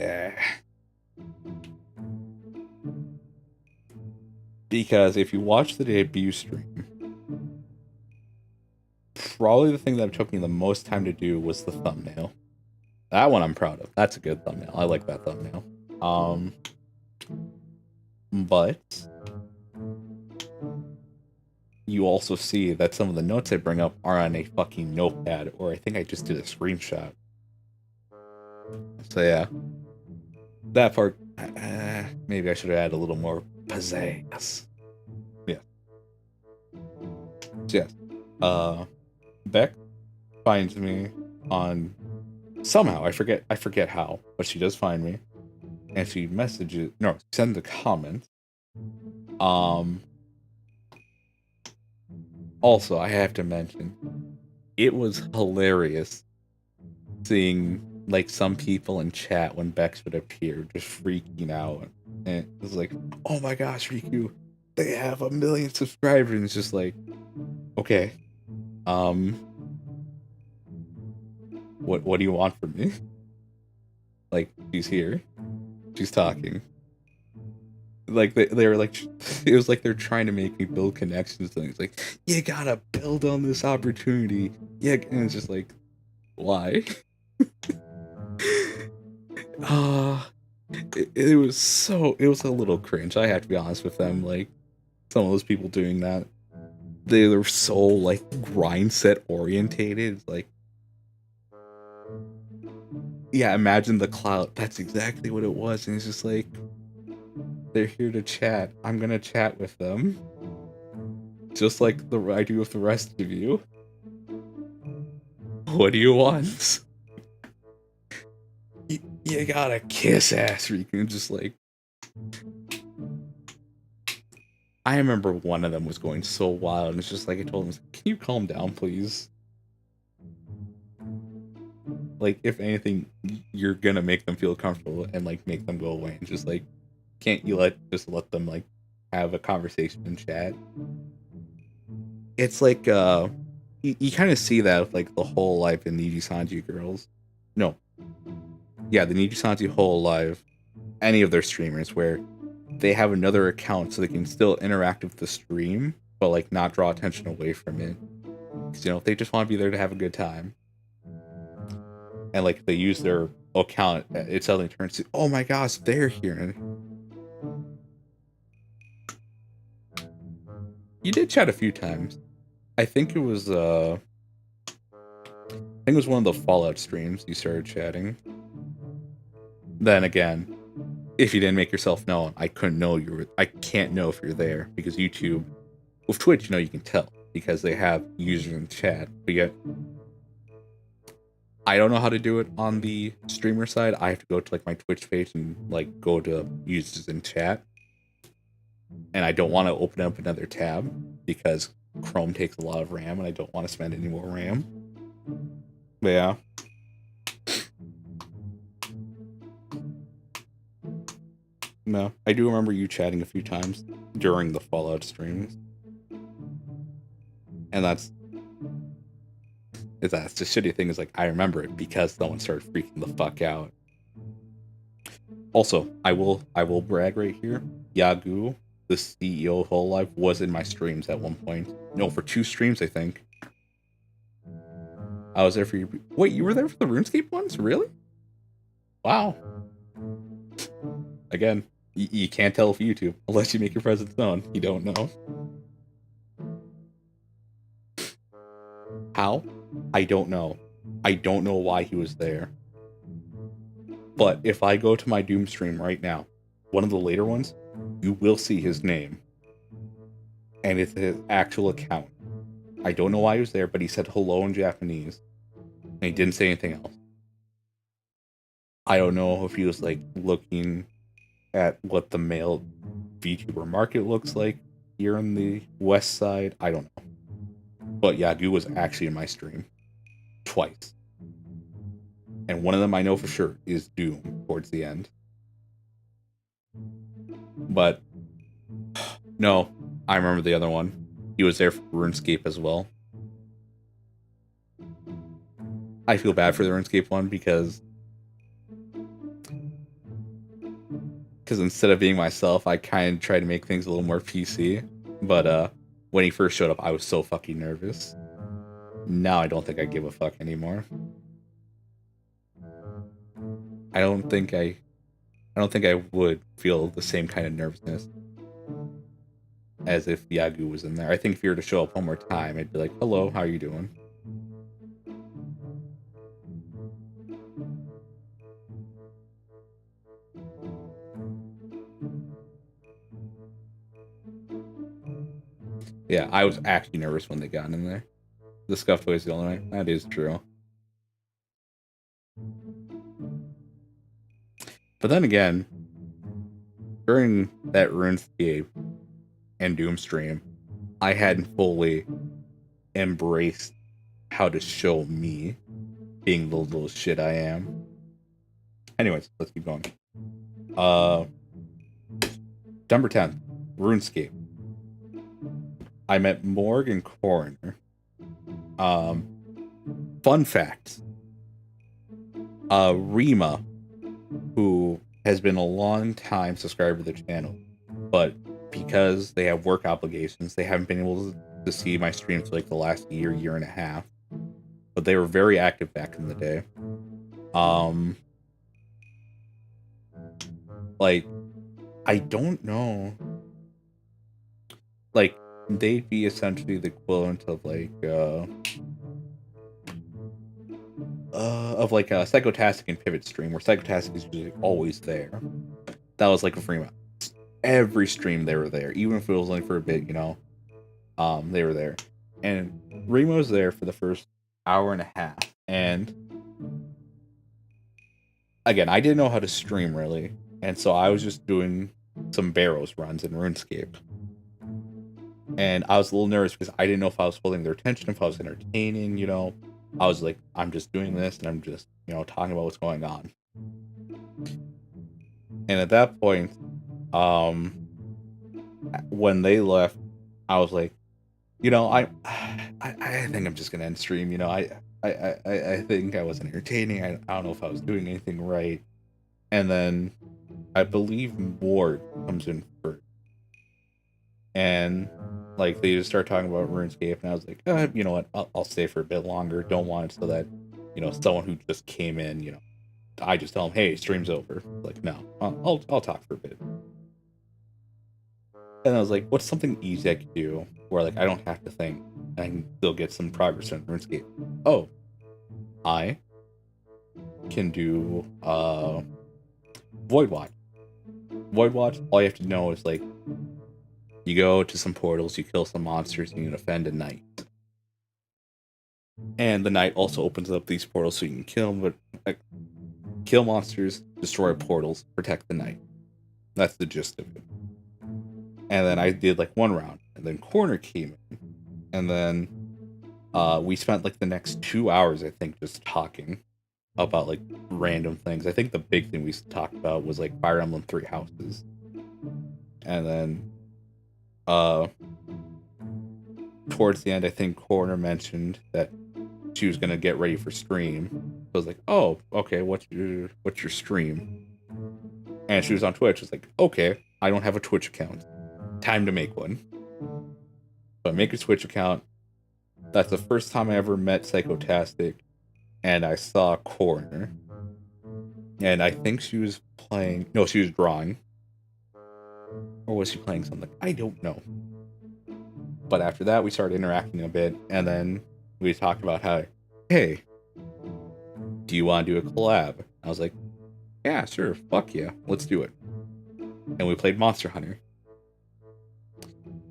Because if you watch the debut stream, probably the thing that took me the most time to do was the thumbnail. That one I'm proud of. That's a good thumbnail. I like that thumbnail. But you also see that some of the notes I bring up are on a fucking notepad, or I think I just did a screenshot. So yeah, that part, maybe I should have added a little more pizzazz. Yeah. So yes. Beck finds me on somehow, I forget how, but she does find me, and she sends a comment. Also, I have to mention, it was hilarious seeing like some people in chat when Bex would appear just freaking out, and it was like, oh my gosh, Rikku, they have 1 million subscribers, and it's just like, okay, what do you want from me? Like, she's here, she's talking. Like, they were like, it was like they're trying to make me build connections, and it's like, you gotta build on this opportunity. Yeah, and it's just like, why? It was a little cringe. I have to be honest with them. Like, some of those people doing that, they're so like grind set orientated. It's like, yeah, imagine the clout. That's exactly what it was, and it's just like, they're here to chat. I'm gonna chat with them, just like I do with the rest of you. What do you want? You gotta kiss ass, Rikku. Just like, I remember one of them was going so wild, and it's just like, I told him, can you calm down, please? Like, if anything, you're gonna make them feel comfortable and like make them go away, and just like, can't you just let them like have a conversation and chat? It's like, you kind of see that with like the whole life in Niji Sanji girls. No. Yeah, the Niji Sanji whole live, any of their streamers, where they have another account so they can still interact with the stream, but like not draw attention away from it. Because, they just want to be there to have a good time. And like, they use their account, it suddenly turns to, oh my gosh, they're here. You did chat a few times. I think it was one of the Fallout streams you started chatting. Then again, if you didn't make yourself known, I can't know if you're there, because YouTube, with Twitch, you can tell because they have users in chat. But yet, I don't know how to do it on the streamer side. I have to go to like my Twitch page and like go to users in chat. And I don't want to open up another tab because Chrome takes a lot of RAM and I don't want to spend any more RAM. But yeah. No, I do remember you chatting a few times during the Fallout streams. And that's the shitty thing is like I remember it because someone started freaking the fuck out. Also, I will brag right here. Yagu, the CEO of Hololive, was in my streams at one point. No, for 2 streams, I think. I was there for you. Wait, you were there for the RuneScape ones? Really? Wow. Again, you can't tell with YouTube unless you make your presence known. You don't know. How? I don't know. I don't know why he was there. But if I go to my Doom stream right now, one of the later ones, you will see his name. And it's his actual account. I don't know why he was there, but he said hello in Japanese. And he didn't say anything else. I don't know if he was like looking at what the male VTuber market looks like here in the west side. I don't know. But Yagu was actually in my stream. Twice. And one of them I know for sure is Doom towards the end. But no, I remember the other one. He was there for RuneScape as well. I feel bad for the RuneScape one because instead of being myself, I kind of try to make things a little more PC. But when he first showed up, I was so fucking nervous. Now I don't think I give a fuck anymore. I don't think I would feel the same kind of nervousness as if Yagu was in there. I think if you were to show up one more time, I'd be like, hello, how are you doing? Yeah, I was actually nervous when they got in there. The scuffed toy is the only way. That is true. But then again, during that RuneScape and Doom stream, I hadn't fully embraced how to show me being the little shit I am. Anyways, let's keep going. December 10th, RuneScape. I met Morgan Coroner. Fun fact. Rima, who has been a long time subscriber to the channel, but because they have work obligations, they haven't been able to see my streams for like the last year and a half. But they were very active back in the day. Like, I don't know. Like, they'd be essentially the equivalent of like a Psychotastic and Pivot stream, where Psychotastic is usually always there. That was like a free month. Every stream they were there, even if it was only for a bit, you know. They were there. And Remo was there for the first hour and a half. And again, I didn't know how to stream really. And so I was just doing some Barrows runs in RuneScape. And I was a little nervous because I didn't know if I was holding their attention, if I was entertaining, you know. I was like, I'm just doing this and I'm just, you know, talking about what's going on. And at that point, when they left, I was like, you know, I think I'm just gonna end stream. You know, I think I wasn't entertaining. I don't know if I was doing anything right. And then I believe Ward comes in first, and like they just start talking about RuneScape, and I was like, you know what, I'll stay for a bit longer. Don't want it so that, you know, someone who just came in, you know, I just tell them, hey, stream's over. Like, no, I'll talk for a bit. And I was like, what's something easy I could do where like I don't have to think and I can still get some progress in RuneScape? Oh, I can do Void Watch. Void Watch, all you have to know is like you go to some portals, you kill some monsters, and you defend at night. And the night also opens up these portals so you can kill them, but kill monsters, destroy portals, protect the night. That's the gist of it. And then I did like one round, and then Corner came in, and then we spent like the next 2 hours, I think, just talking about like random things. I think the big thing we talked about was like Fire Emblem Three Houses, and then towards the end, I think Corner mentioned that she was gonna get ready for stream. So I was like, "Oh, okay. What's your stream?" And she was on Twitch. I was like, "Okay, I don't have a Twitch account. Time to make one." So I make a Twitch account. That's the first time I ever met Psychotastic, and I saw Corner. And I think she was playing. No, she was drawing. Or was she playing something? I don't know. But after that, we started interacting a bit, and then we talked about how, hey, do you want to do a collab? I was like, yeah, sure, fuck yeah, let's do it. And we played Monster Hunter.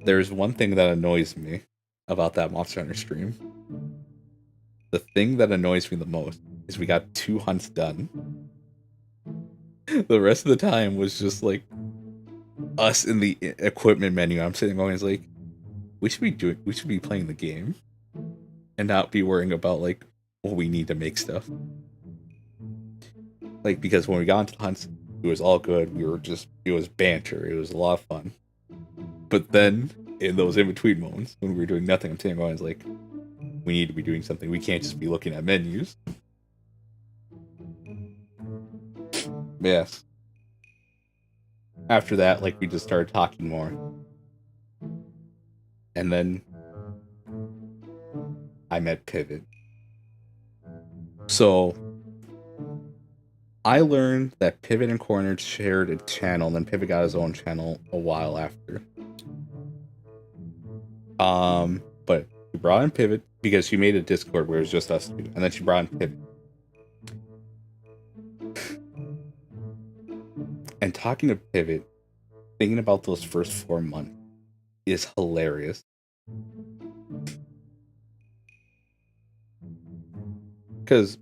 There's one thing that annoys me about that Monster Hunter stream. The thing that annoys me the most is we got 2 hunts done. The rest of the time was just like us in the equipment menu. I'm sitting going, it's like, we should be playing the game and not be worrying about like, well, we need to make stuff. Like, because when we got into the hunts, it was all good. It was banter. It was a lot of fun. But then in those in-between moments when we were doing nothing, I'm sitting going, it's like, we need to be doing something. We can't just be looking at menus. Yes. After that, like, we just started talking more. And then I met Pivot. So I learned that Pivot and Corner shared a channel, and then Pivot got his own channel a while after. But she brought in Pivot because she made a Discord where it was just us two, and then she brought in Pivot. And talking to Pivot, thinking about those first 4 months is hilarious. Because,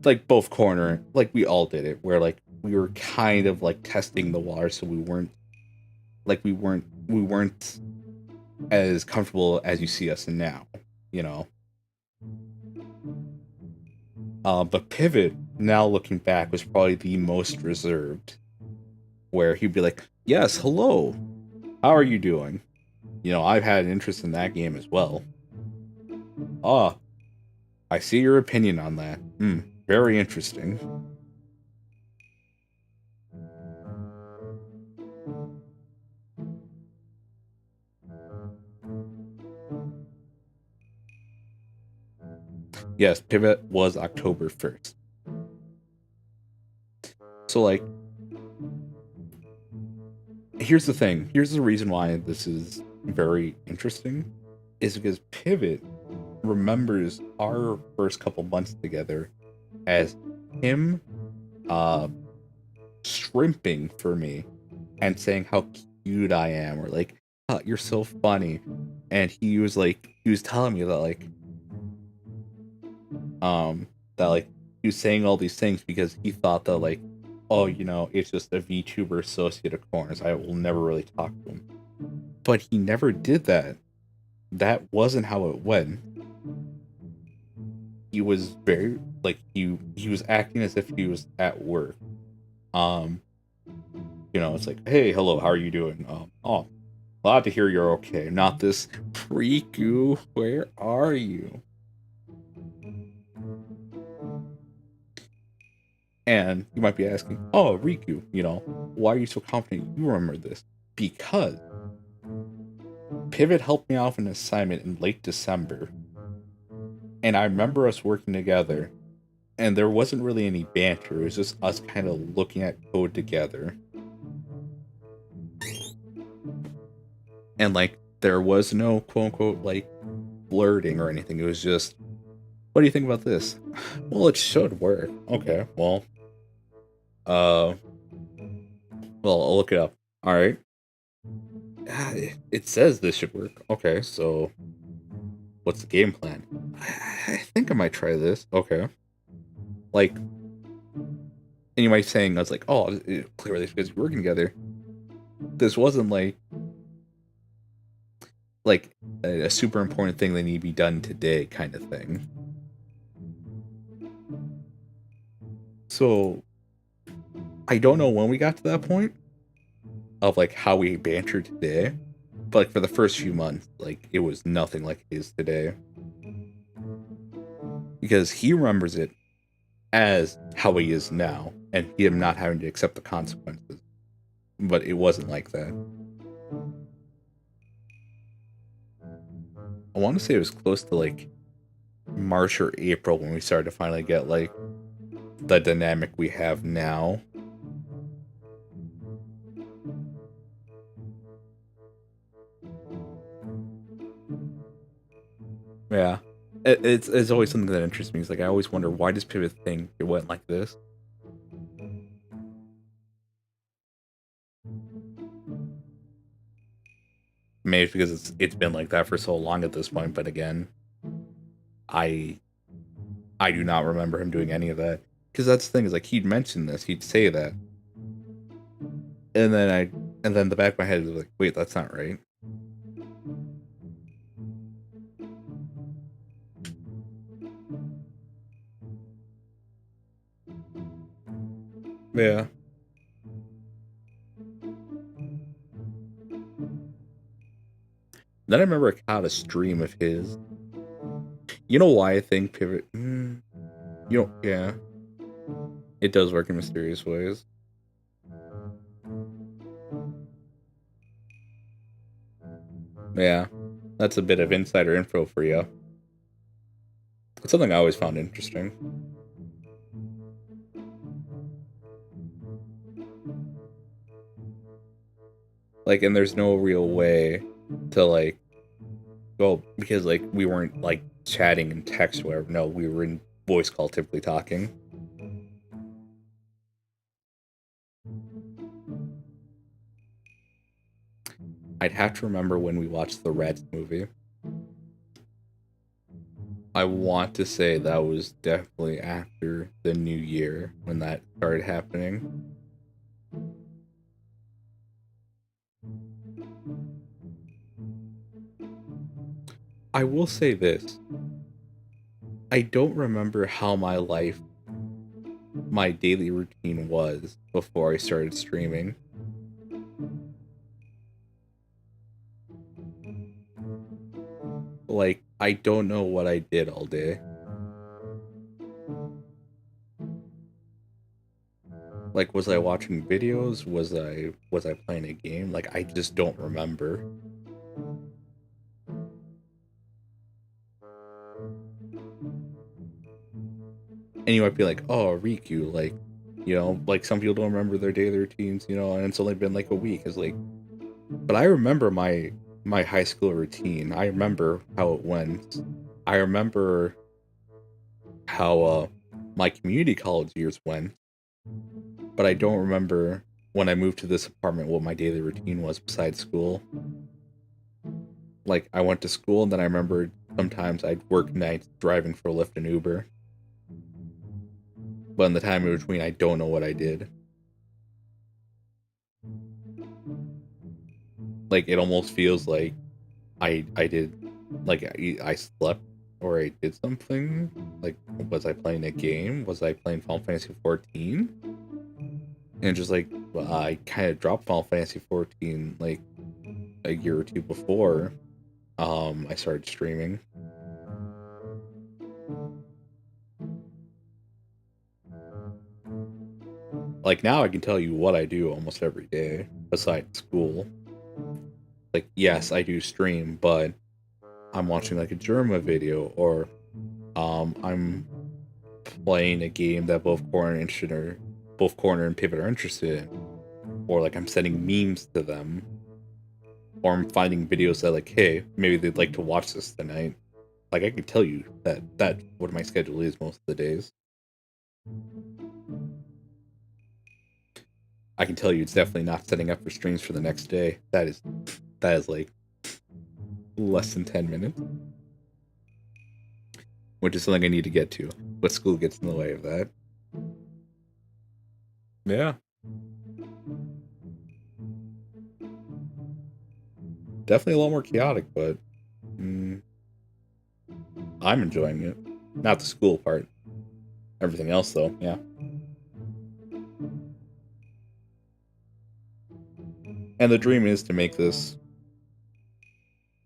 like, both Corner, like, we all did it, where, like, we were kind of, like, testing the water, so we weren't as comfortable as you see us now, you know? But Pivot, now looking back, was probably the most reserved, where he'd be like, yes, hello, how are you doing? You know, I've had an interest in that game as well. I see your opinion on that. Very interesting. Yes, Pivot was October 1st. So, like, here's the thing. Here's the reason why this is very interesting, is because Pivot remembers our first couple months together as him shrimping for me and saying how cute I am, or like, oh, you're so funny. And he was telling me that like he was saying all these things because he thought that like, oh, you know, it's just a VTuber associate of Corners. I will never really talk to him. But he never did that. That wasn't how it went. He was very like he was acting as if he was at work. You know, it's like, hey, hello, how are you doing? Oh, glad to hear you're okay. Not this Rikku, where are you? And you might be asking, oh, Rikku, you know, why are you so confident you remember this? Because Pivot helped me out with an assignment in late December. And I remember us working together, and there wasn't really any banter. It was just us kind of looking at code together. And, like, there was no quote-unquote, like, flirting or anything. It was just, what do you think about this? Well, it should work. Okay, well, I'll look it up. All right. It says this should work. Okay, so what's the game plan? I think I might try this. Okay. Like, and you might be saying, I was like, oh, clearly it's because we're working together. This wasn't like a super important thing that need to be done today kind of thing. So I don't know when we got to that point of like how we bantered today, but like for the first few months, like it was nothing like it is today. Because he remembers it as how he is now, and him not having to accept the consequences. But it wasn't like that. I want to say it was close to like March or April when we started to finally get like the dynamic we have now. Yeah. It's always something that interests me. It's like I always wonder, why does Pivot think it went like this? Maybe it's because it's been like that for so long at this point, but again, I do not remember him doing any of that. Because that's the thing, is like he'd mention this, he'd say that. And then the back of my head was like, wait, that's not right. Yeah. Then I remember I caught a stream of his. You know why I think Pivot... yeah. It does work in mysterious ways. Yeah. That's a bit of insider info for you. It's something I always found interesting. Like, and there's no real way to, like... Well, because, like, we weren't, like, chatting in text or whatever. No, we were in voice call typically talking. I'd have to remember when we watched the Reds movie. I want to say that was definitely after the new year when that started happening. I will say this. I don't remember how my daily routine was before I started streaming. Like, I don't know what I did all day. Like, was I watching videos? Was I playing a game? Like, I just don't remember. And you might be like, oh, Rikku, like, you know, like some people don't remember their daily routines, you know, and it's only been like a week. It's like, but I remember my high school routine. I remember how it went. I remember how my community college years went, but I don't remember when I moved to this apartment what my daily routine was besides school. Like, I went to school, and then I remembered sometimes I'd work nights driving for Lyft and Uber. But in the time in between, I don't know what I did. Like, it almost feels like I did, like, I slept or I did something. Like, was I playing a game? Was I playing Final Fantasy 14? And just like, well, I kind of dropped Final Fantasy 14 like a year or two before I started streaming. Like, now I can tell you what I do almost every day besides school. Like, yes, I do stream, but I'm watching like a Germa video, or I'm playing a game that both Corner and Pivot are interested in, or like I'm sending memes to them, or I'm finding videos that like, hey, maybe they'd like to watch this tonight. Like, I can tell you that what my schedule is most of the days. I can tell you it's definitely not setting up for streams for the next day. That is like less than 10 minutes. which is something I need to get to, but school gets in the way of that. Yeah. Definitely a lot more chaotic, but I'm enjoying it. Not the school part. Everything else, though, yeah. And the dream is to make this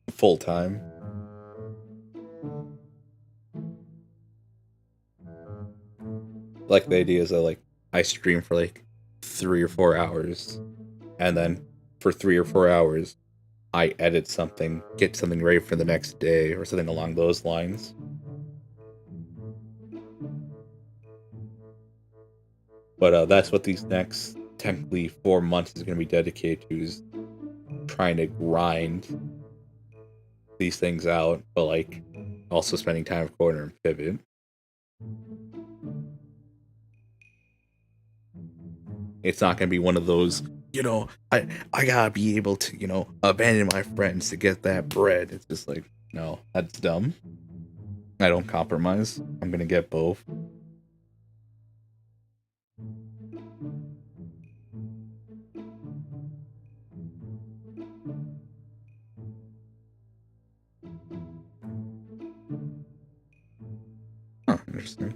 full-time. Like, the idea is that, like, I stream for, like, 3 or 4 hours, and then for 3 or 4 hours, I edit something, get something ready for the next day, or something along those lines. But that's what these next, technically, 4 months is going to be dedicated to, is trying to grind these things out, but, like, also spending time with Corner and Pivot. It's not going to be one of those, I gotta be able to, abandon my friends to get that bread. It's just like, no, that's dumb. I don't compromise. I'm going to get both. Huh, interesting.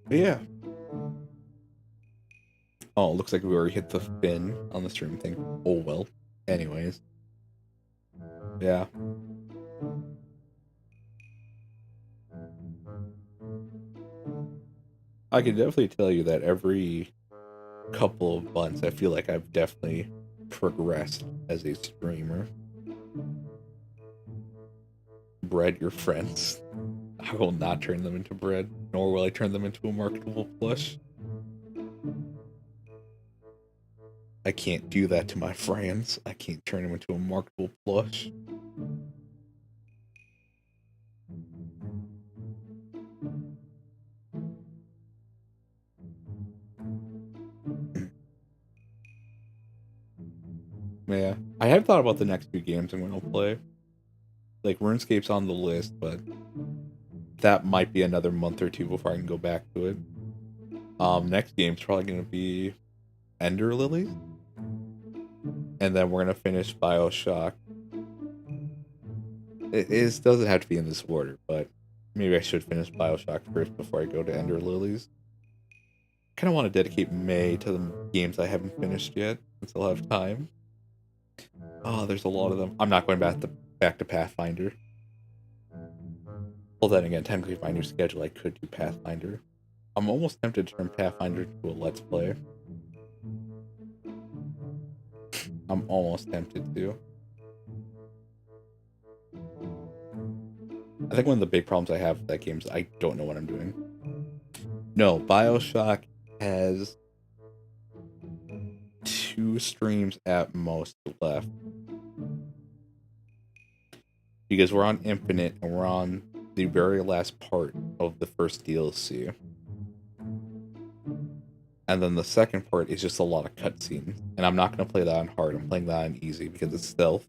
But yeah. Oh, looks like we already hit the fin on the stream thing. Oh, well. Anyways. Yeah. I can definitely tell you that every couple of months, I feel like I've definitely progressed as a streamer. Bread your friends. I will not turn them into bread, nor will I turn them into a marketable plush. I can't do that to my friends. I can't turn them into a marketable plush. Yeah, I have thought about the next few games I'm going to play. Like, RuneScape's on the list, but that might be another month or two before I can go back to it. Next game's probably going to be Ender Lilies. And then we're going to finish Bioshock. It doesn't have to be in this order, but maybe I should finish Bioshock first before I go to Ender Lilies. Kind of want to dedicate May to the games I haven't finished yet, since I'll have time. Oh, there's a lot of them. I'm not going back to Pathfinder. Well, then again, technically, if I knew schedule, I could do Pathfinder. I'm almost tempted to turn Pathfinder to a Let's Play. I'm almost tempted to. I think one of the big problems I have with that game is I don't know what I'm doing. No, Bioshock has 2 streams at most left. Because we're on Infinite and we're on the very last part of the first DLC. And then the second part is just a lot of cutscenes. And I'm not going to play that on hard. I'm playing that on easy because it's stealth.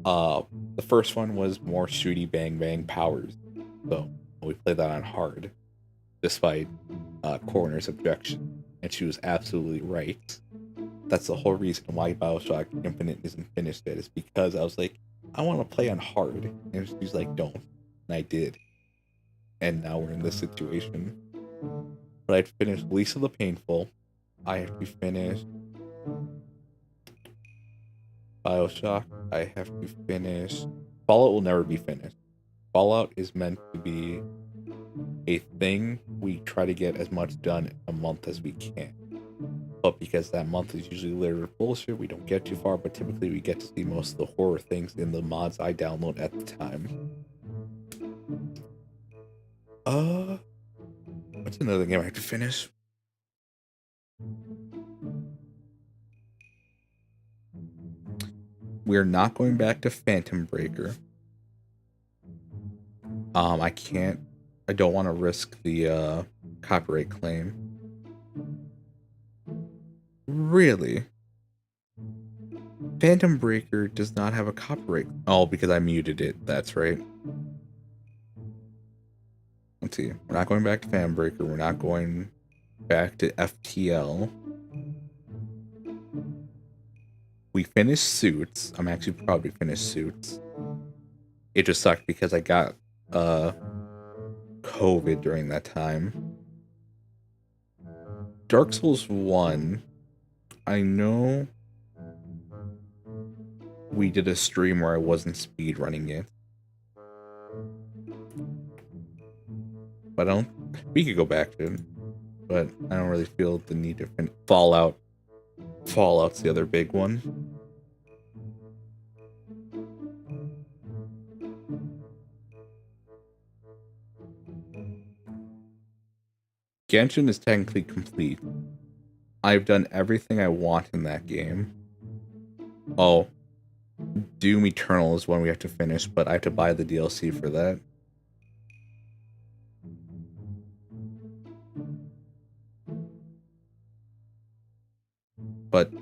The first one was more shooty bang bang powers. So we played that on hard. Despite Coroner's objection. And she was absolutely right. That's the whole reason why Bioshock Infinite isn't finished yet. Is because I was like, I want to play on hard. And she's like, don't. And I did. And now we're in this situation. But I'd finished Lisa the Painful. I have to finish Bioshock. I have to finish... Fallout will never be finished. Fallout is meant to be a thing we try to get as much done in a month as we can. But because that month is usually littered with bullshit, we don't get too far, but typically we get to see most of the horror things in the mods I download at the time. What's another game I have to finish? We're not going back to Phantom Breaker. I don't want to risk the copyright claim. Really? Phantom Breaker does not have a copyright. Oh, because I muted it. That's right. Let's see. We're not going back to Phantom Breaker. We're not going back to FTL. We finished Suits. I'm actually proud we finished Suits. It just sucked because I got COVID during that time. Dark Souls 1. I know we did a stream where I wasn't speedrunning it. But I don't... We could go back to it. But I don't really feel the need to finish. Fallout. Fallout's the other big one. Genshin is technically complete. I've done everything I want in that game. Oh, Doom Eternal is one we have to finish, but I have to buy the DLC for that. But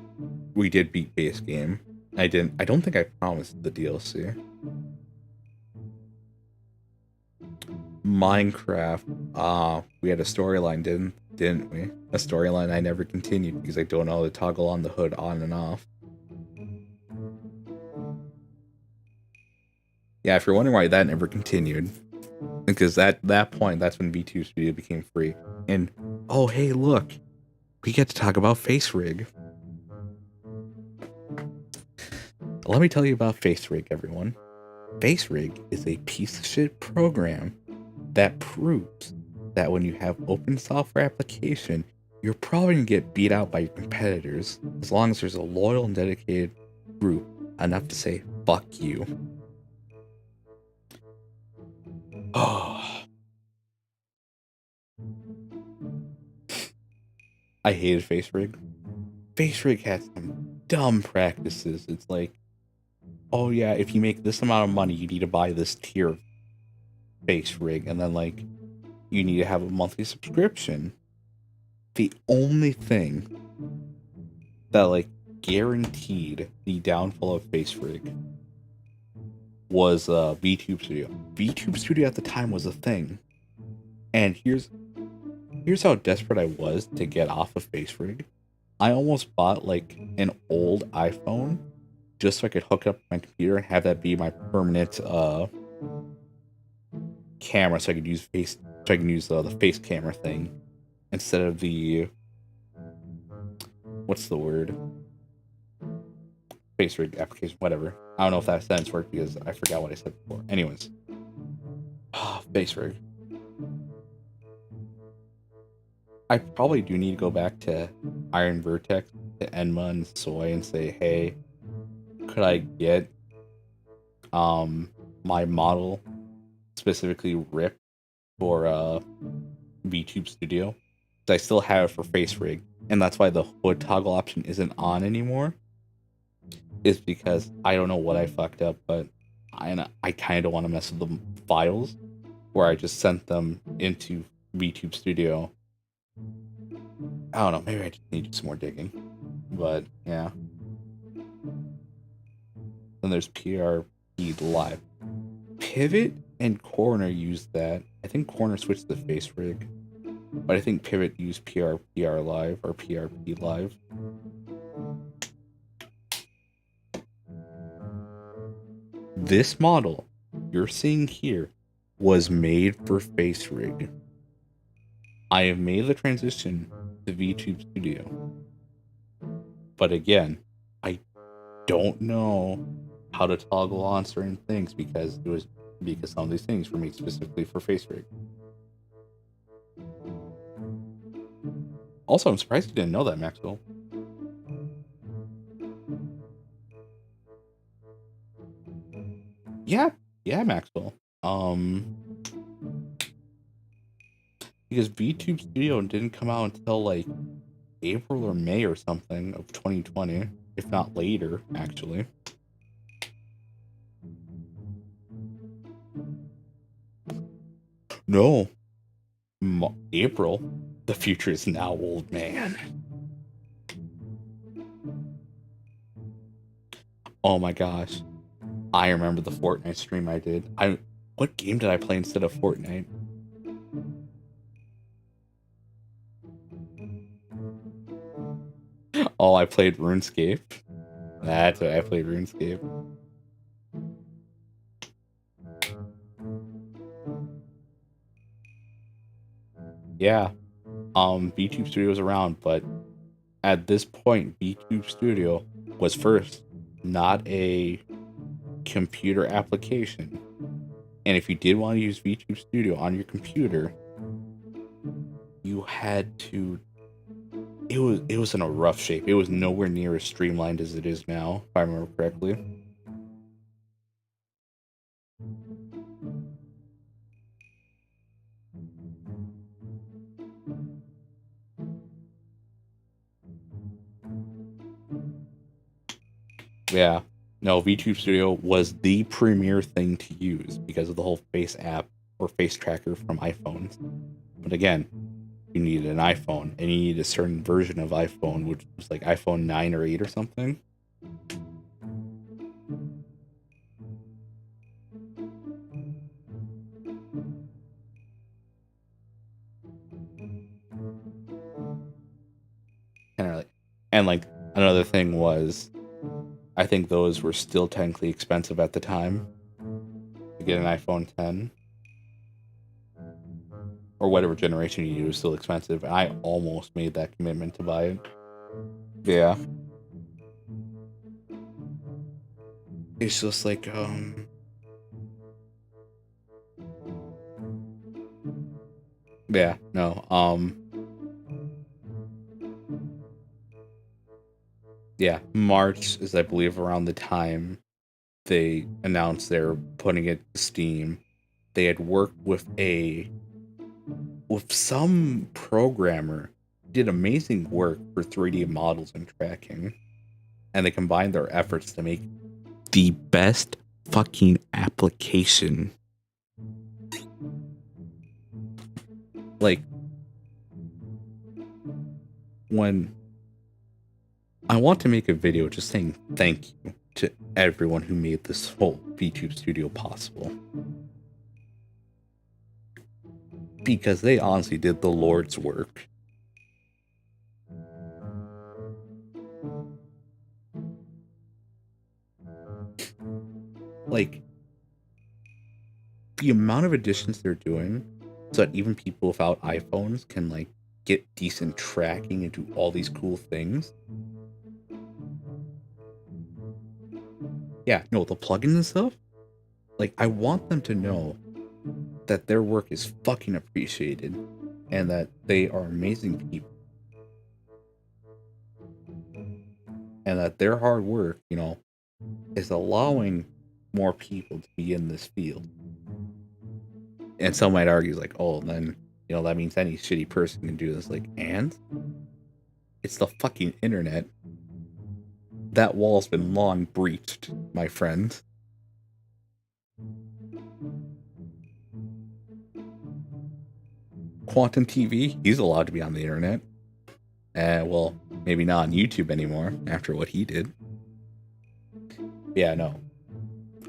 we did beat base game. I don't think I promised the DLC. Minecraft. We had a storyline, didn't we? A storyline I never continued because I don't know how to toggle on the hood on and off. Yeah, if you're wondering why that never continued, because at that point, that's when VTuber Studio became free. And oh, hey, look, we get to talk about FaceRig. Let me tell you about FaceRig, everyone. FaceRig is a piece of shit program that proves that when you have open software application, you're probably going to get beat out by your competitors as long as there's a loyal and dedicated group enough to say, fuck you. Oh. I hated FaceRig. FaceRig had some dumb practices. It's like, oh yeah, if you make this amount of money, you need to buy this tier of FaceRig, and then like, you need to have a monthly subscription. The only thing that like guaranteed the downfall of FaceRig was vtuber Studio. vtuber Studio at the time was a thing, and here's how desperate I was to get off of FaceRig. I almost bought like an old iPhone just so I could hook up my computer and have that be my permanent camera, so I could use the face camera thing instead of the what's the word? FaceRig application, whatever. I don't know if that sentence worked because I forgot what I said before. Anyways, FaceRig. I probably do need to go back to Iron Vertex, to Enma and Soy and say, hey, could I get my model specifically ripped for VTuber Studio? I still have it for FaceRig, and that's why the hood toggle option isn't on anymore. Is because I don't know what I fucked up, but I kind of don't want to mess with the files where I just sent them into VTuber Studio. I don't know, maybe I just need to do some more digging. But yeah. Then there's PRP Live. Pivot and Corner used that. I think Corner switched to FaceRig, but I think Pivot used PR Live or PRP Live. This model you're seeing here was made for FaceRig. I have made the transition to VTuber Studio, but again, I don't know how to toggle on certain things because some of these things were made specifically for FaceRig. Also, I'm surprised you didn't know that, Maxwell. Yeah, Maxwell. Because VTuber Studio didn't come out until like April or May or something of 2020, if not later, actually. No. April. The future is now, old man. Oh my gosh. I remember the Fortnite stream I did. What game did I play instead of Fortnite? Oh, I played RuneScape. That's what I played, RuneScape. Yeah. VTube Studio was around, but at this point, VTube Studio was first not a computer application. And if you did want to use VTube Studio on your computer, you had to. It was in a rough shape. It was nowhere near as streamlined as it is now, if I remember correctly. Yeah. No, VTube Studio was the premier thing to use because of the whole face app or face tracker from iPhones. But again, you needed an iPhone and you needed a certain version of iPhone, which was like iPhone 9 or 8 or something. And like another thing was, I think those were still technically expensive at the time to get an iPhone 10 or whatever generation you use, still expensive. And I almost made that commitment to buy it. Yeah. It's just like, yeah, no, yeah, March is, I believe, around the time they announced they're putting it to Steam. They had worked with some programmer, did amazing work for 3D models and tracking, and they combined their efforts to make the best fucking application. Like, when I want to make a video just saying thank you to everyone who made this whole VTube Studio possible. Because they honestly did the Lord's work. Like, the amount of additions they're doing so that even people without iPhones can, like, get decent tracking and do all these cool things. Yeah, no, the plugins and stuff, like, I want them to know that their work is fucking appreciated and that they are amazing people. And that their hard work, you know, is allowing more people to be in this field. And some might argue, like, oh, then, you know, that means any shitty person can do this. Like, and it's the fucking internet. That wall's been long breached, my friend. Quantum TV, he's allowed to be on the internet. Well, maybe not on YouTube anymore after what he did. Yeah, no.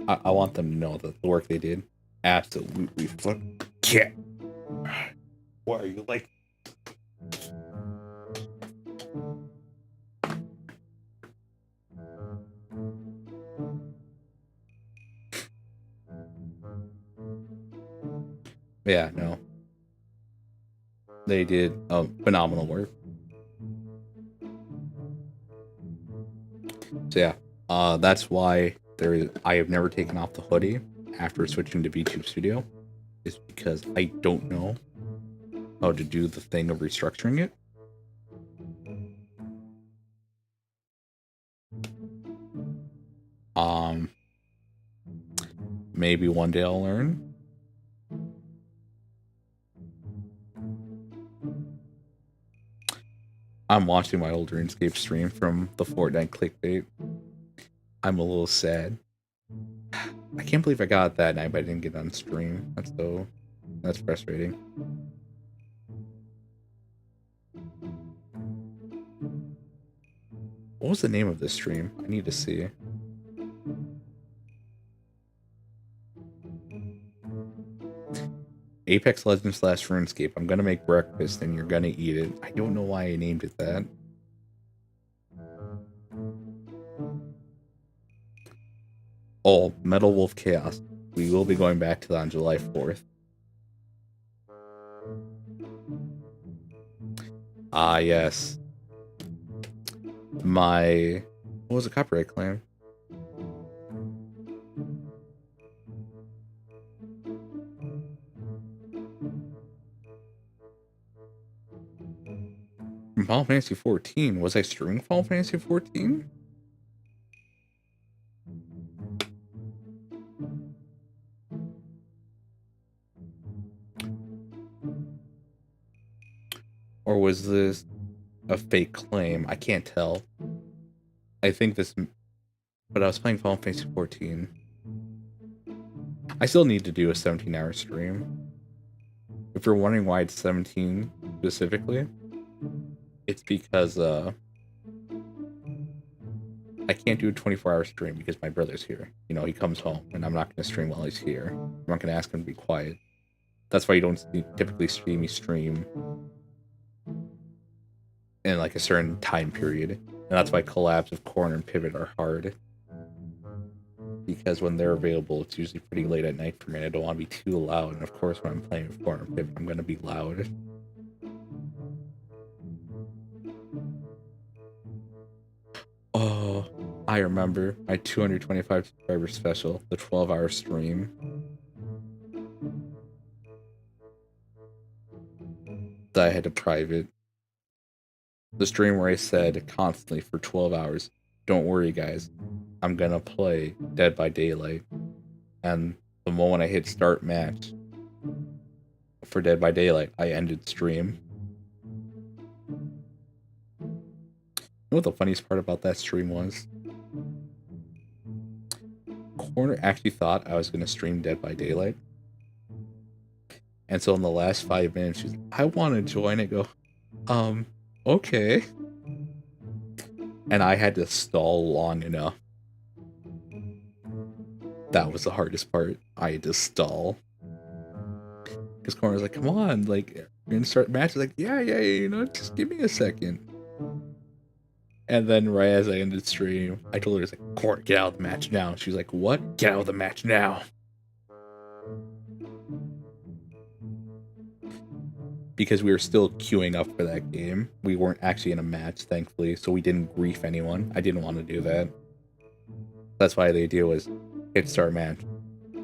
I want them to know that the work they did absolutely fucking yeah. Why are you like? Yeah, no. They did phenomenal work. So yeah, that's why I have never taken off the hoodie after switching to VTube Studio, is because I don't know how to do the thing of restructuring it. Maybe one day I'll learn. I'm watching my old Runescape stream from the Fortnite clickbait. I'm a little sad. I can't believe I got that night, but I didn't get on stream. That's frustrating. What was the name of this stream? I need to see. Apex Legends / RuneScape. I'm gonna make breakfast and you're gonna eat it. I don't know why I named it that. Oh, Metal Wolf Chaos. We will be going back to that on July 4th. Ah, yes. What was a copyright claim? From Final Fantasy 14. Was I streaming Final Fantasy 14? Or was this a fake claim? I can't tell. I think this... But I was playing Final Fantasy 14. I still need to do a 17-hour stream. If you're wondering why it's 17 specifically, it's because I can't do a 24-hour stream because my brother's here. You know, he comes home, and I'm not going to stream while he's here. I'm not going to ask him to be quiet. That's why you don't typically see me stream in like a certain time period. And that's why collabs of Corn and Pivot are hard. Because when they're available, it's usually pretty late at night for me, and I don't want to be too loud. And of course, when I'm playing with Corn and Pivot, I'm going to be loud. Oh, I remember my 225 subscriber special, the 12-hour stream. That I had to private. The stream where I said constantly for 12 hours, don't worry guys, I'm gonna play Dead by Daylight. And the moment I hit start match for Dead by Daylight, I ended stream. You know what the funniest part about that stream was? Corner actually thought I was gonna stream Dead by Daylight. And so in the last 5 minutes, she's like, I want to join it. Go, okay. And I had to stall long enough. That was the hardest part. I had to stall. Because Corner was like, come on, like, you're gonna start matches. Like, yeah, you know, just give me a second. And then right as I ended stream, I told her, it's like, Corner, get out of the match now. She was like, what? Get out of the match now. Because we were still queuing up for that game. We weren't actually in a match, thankfully, so we didn't grief anyone. I didn't want to do that. That's why the idea was hit start match,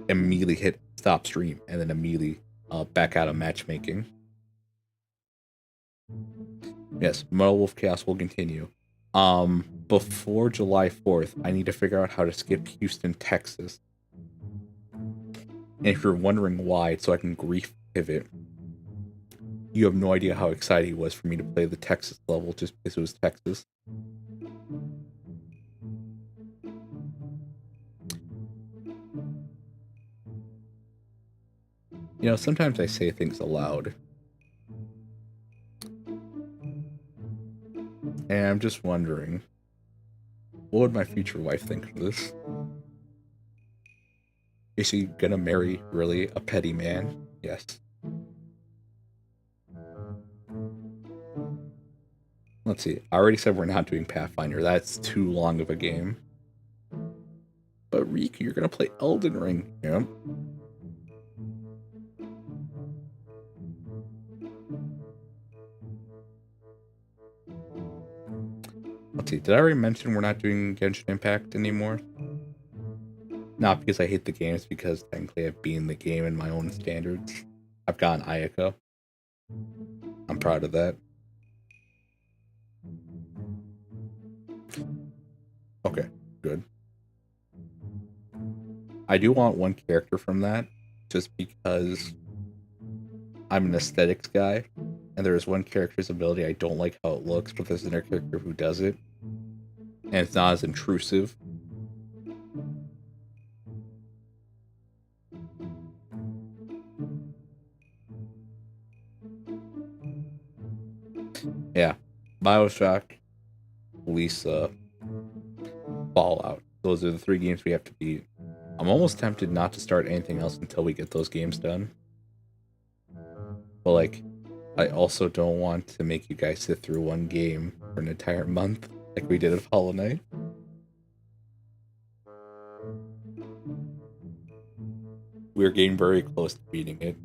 immediately hit stop stream, and then immediately back out of matchmaking. Yes, Metal Wolf Chaos will continue. Before July 4th, I need to figure out how to skip Houston, Texas. And if you're wondering why, it's so I can grief pivot. You have no idea how excited he was for me to play the Texas level just because it was Texas. You know, sometimes I say things aloud. And I'm just wondering, what would my future wife think of this? Is she gonna marry, really, a petty man? Yes. Let's see. I already said we're not doing Pathfinder. That's too long of a game. But Rikku, you're gonna play Elden Ring. Yeah. Let's see. Did I already mention we're not doing Genshin Impact anymore? Not because I hate the game. It's because technically I've beaten the game in my own standards. I've gotten Ayaka. I'm proud of that. Okay, good. I do want one character from that, just because I'm an aesthetics guy, and there's one character's ability I don't like how it looks, but there's another character who does it, and it's not as intrusive. Yeah, BioShock, Lisa, Fallout. Those are the 3 games we have to beat. I'm almost tempted not to start anything else until we get those games done. But like, I also don't want to make you guys sit through one game for an entire month like we did with Hollow Knight. We're getting very close to beating it.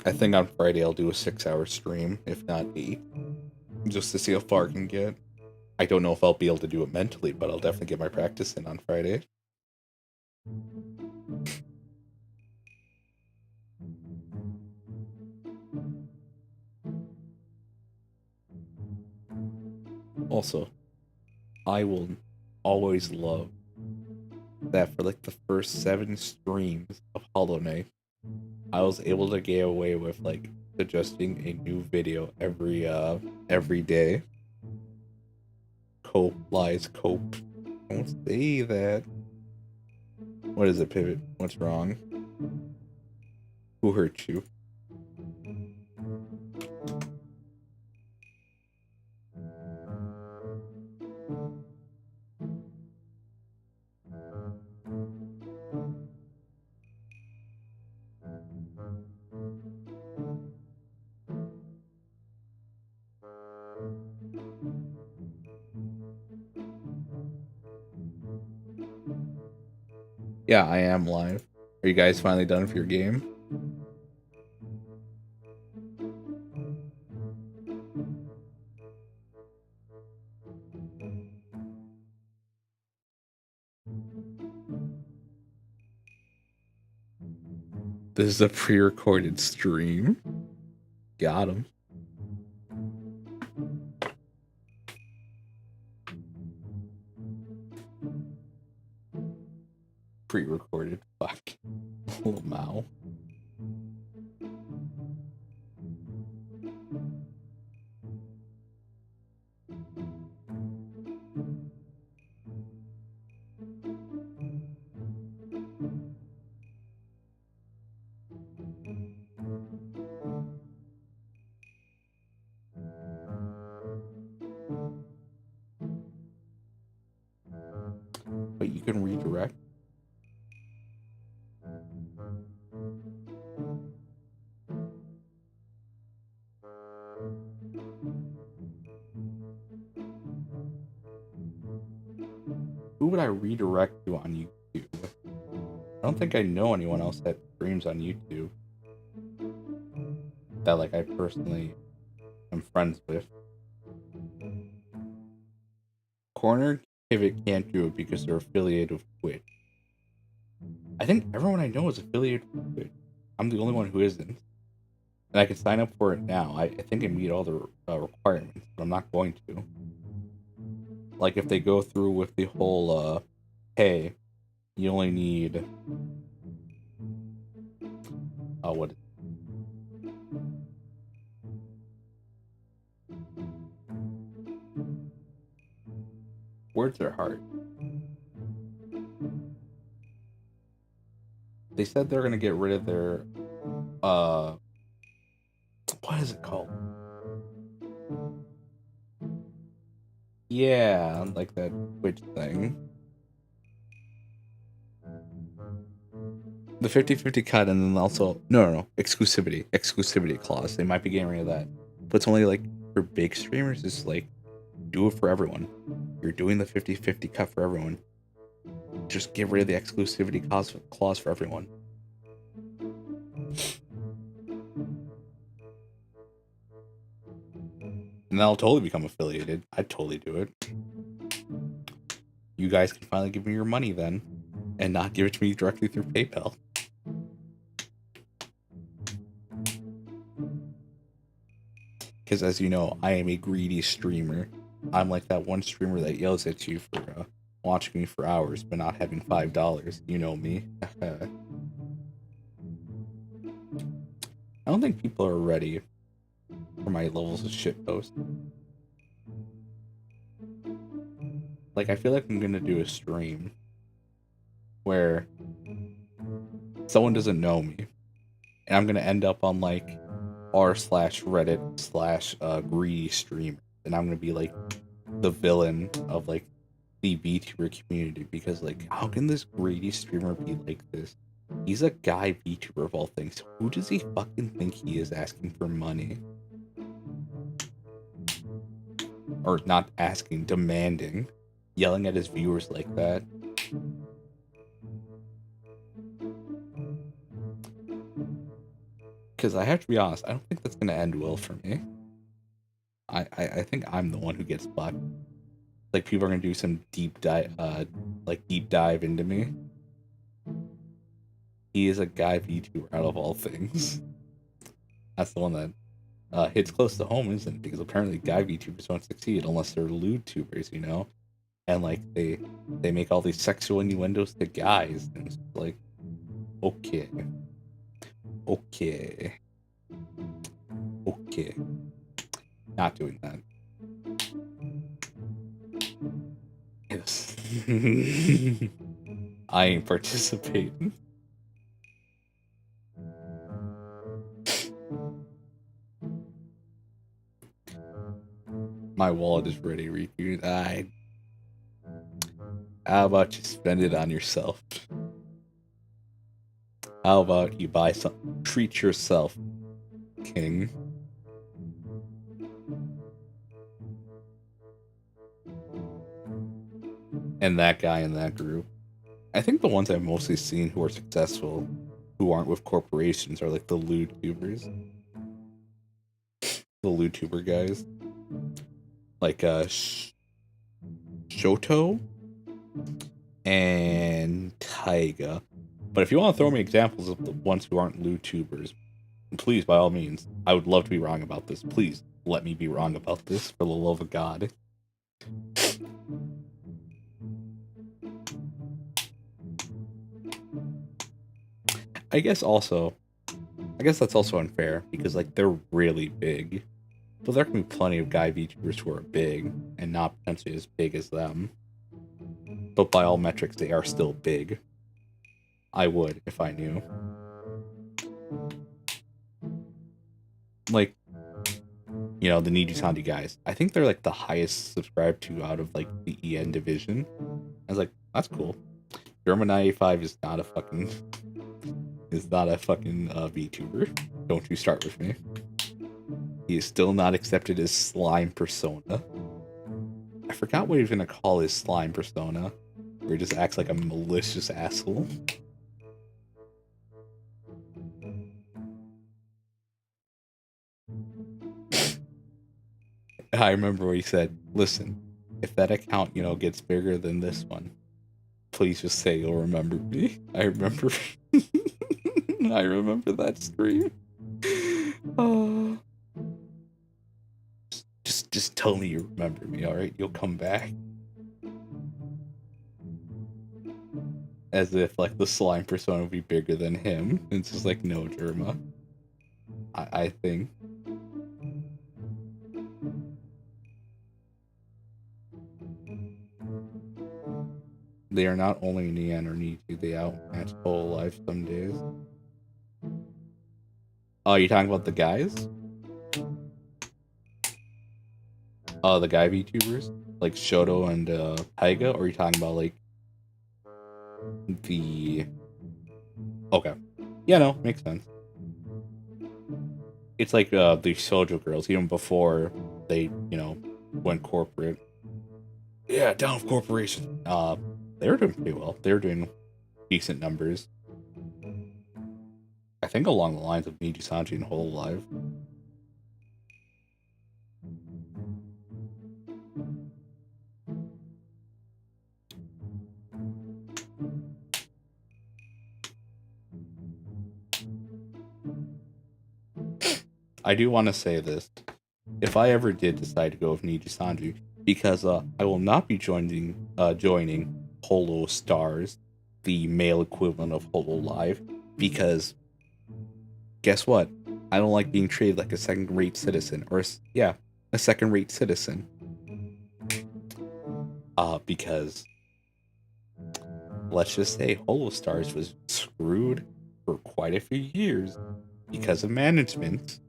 I think on Friday I'll do a 6-hour stream, if not 8, just to see how far I can get. I don't know if I'll be able to do it mentally, but I'll definitely get my practice in on Friday. Also, I will always love that for like the first 7 streams of Hollow Knight, I was able to get away with like suggesting a new video every day. Cope lies, cope. Don't say that. What is it, Pivot? What's wrong? Who hurt you? Yeah, I am live. Are you guys finally done with your game? This is a pre-recorded stream. Got him. Pre-recorded. Fuck. Oh, Mao. But you can redirect. Who would I redirect to on YouTube? I don't think I know anyone else that streams on YouTube that like I personally am friends with. Corner Pivot can't do it because they're affiliated with Twitch. I think everyone I know is affiliated with Twitch. I'm the only one who isn't. And I can sign up for it now. I think I meet all the requirements, but I'm not going to. Like, if they go through with the whole, hey, you only need... what is it? Words are hard. They said they're gonna get rid of their, what is it called? Yeah, like that Twitch thing. The 50-50 cut, and then also... No. Exclusivity clause. They might be getting rid of that. But it's only, like, for big streamers. It's, like, do it for everyone. You're doing the 50-50 cut for everyone. Just get rid of the exclusivity clause for everyone. And that'll totally become affiliated. I'd totally do it. You guys can finally give me your money then. And not give it to me directly through PayPal. Because as you know, I am a greedy streamer. I'm like that one streamer that yells at you for watching me for hours but not having $5. You know me. I don't think people are ready for my levels of shitpost. Like, I feel like I'm gonna do a stream where someone doesn't know me, and I'm gonna end up on like r/Reddit/greedy streamer, and I'm gonna be like the villain of like the VTuber community, because like, how can this greedy streamer be like this? He's a guy VTuber of all things. Who does he fucking think he is asking for money? Or not asking, demanding. Yelling at his viewers like that. Because I have to be honest, I don't think that's going to end well for me. I think I'm the one who gets blocked. Like, people are going to do some deep dive into me. He is a guy VTuber out of all things. That's the one that hits close to home, isn't it? Because apparently guy VTubers don't succeed unless they're lewd tubers, you know? And, like, they make all these sexual innuendos to guys. And it's like, okay. Okay. Okay. Not doing that. Yes. I ain't participating. My wallet is ready, Rikku. How about you spend it on yourself? How about you buy some? Treat yourself, King. And that guy in that group. I think the ones I've mostly seen who are successful, who aren't with corporations, are like the lewd tubers. The lewd tuber guys. Like Shoto and Taiga. But if you want to throw me examples of the ones who aren't lewd tubers, please, by all means. I would love to be wrong about this. Please, let me be wrong about this, for the love of God. I guess that's also unfair, because, like, they're really big. But there can be plenty of guy VTubers who are big, and not potentially as big as them. But by all metrics, they are still big. I would, if I knew. Like, you know, the Niji-Sanji guys. I think they're, like, the highest subscribed to out of, like, the EN division. I was like, that's cool. German95 is not a fucking VTuber. Don't you start with me. He is still not accepted as slime persona. I forgot what he was gonna call his slime persona, where he just acts like a malicious asshole. I remember what he said. Listen, if that account, you know, gets bigger than this one, please just say you'll remember me. I remember. I remember that stream. Just tell me you remember me, alright? You'll come back. As if, like, the slime persona would be bigger than him. It's just like, no, Germa. I think. They are not only Neon or Nitu, they outmatch whole life some days. Oh, you talking about the guys? The guy VTubers? Like Shoto and Taiga? Or are you talking about, like, the... Okay. Yeah, no, makes sense. It's like the Shoujo girls, even before they, you know, went corporate. Yeah, down with corporation. They were doing pretty well. They were doing decent numbers. I think along the lines of Niji-Sanji and Hololive. I do want to say this. If I ever did decide to go with Niji-Sanji, because I will not be joining Holo Stars, the male equivalent of Hololive, because guess what? I don't like being treated like a second-rate citizen, or a second-rate citizen. Because let's just say Holo Stars was screwed for quite a few years because of management.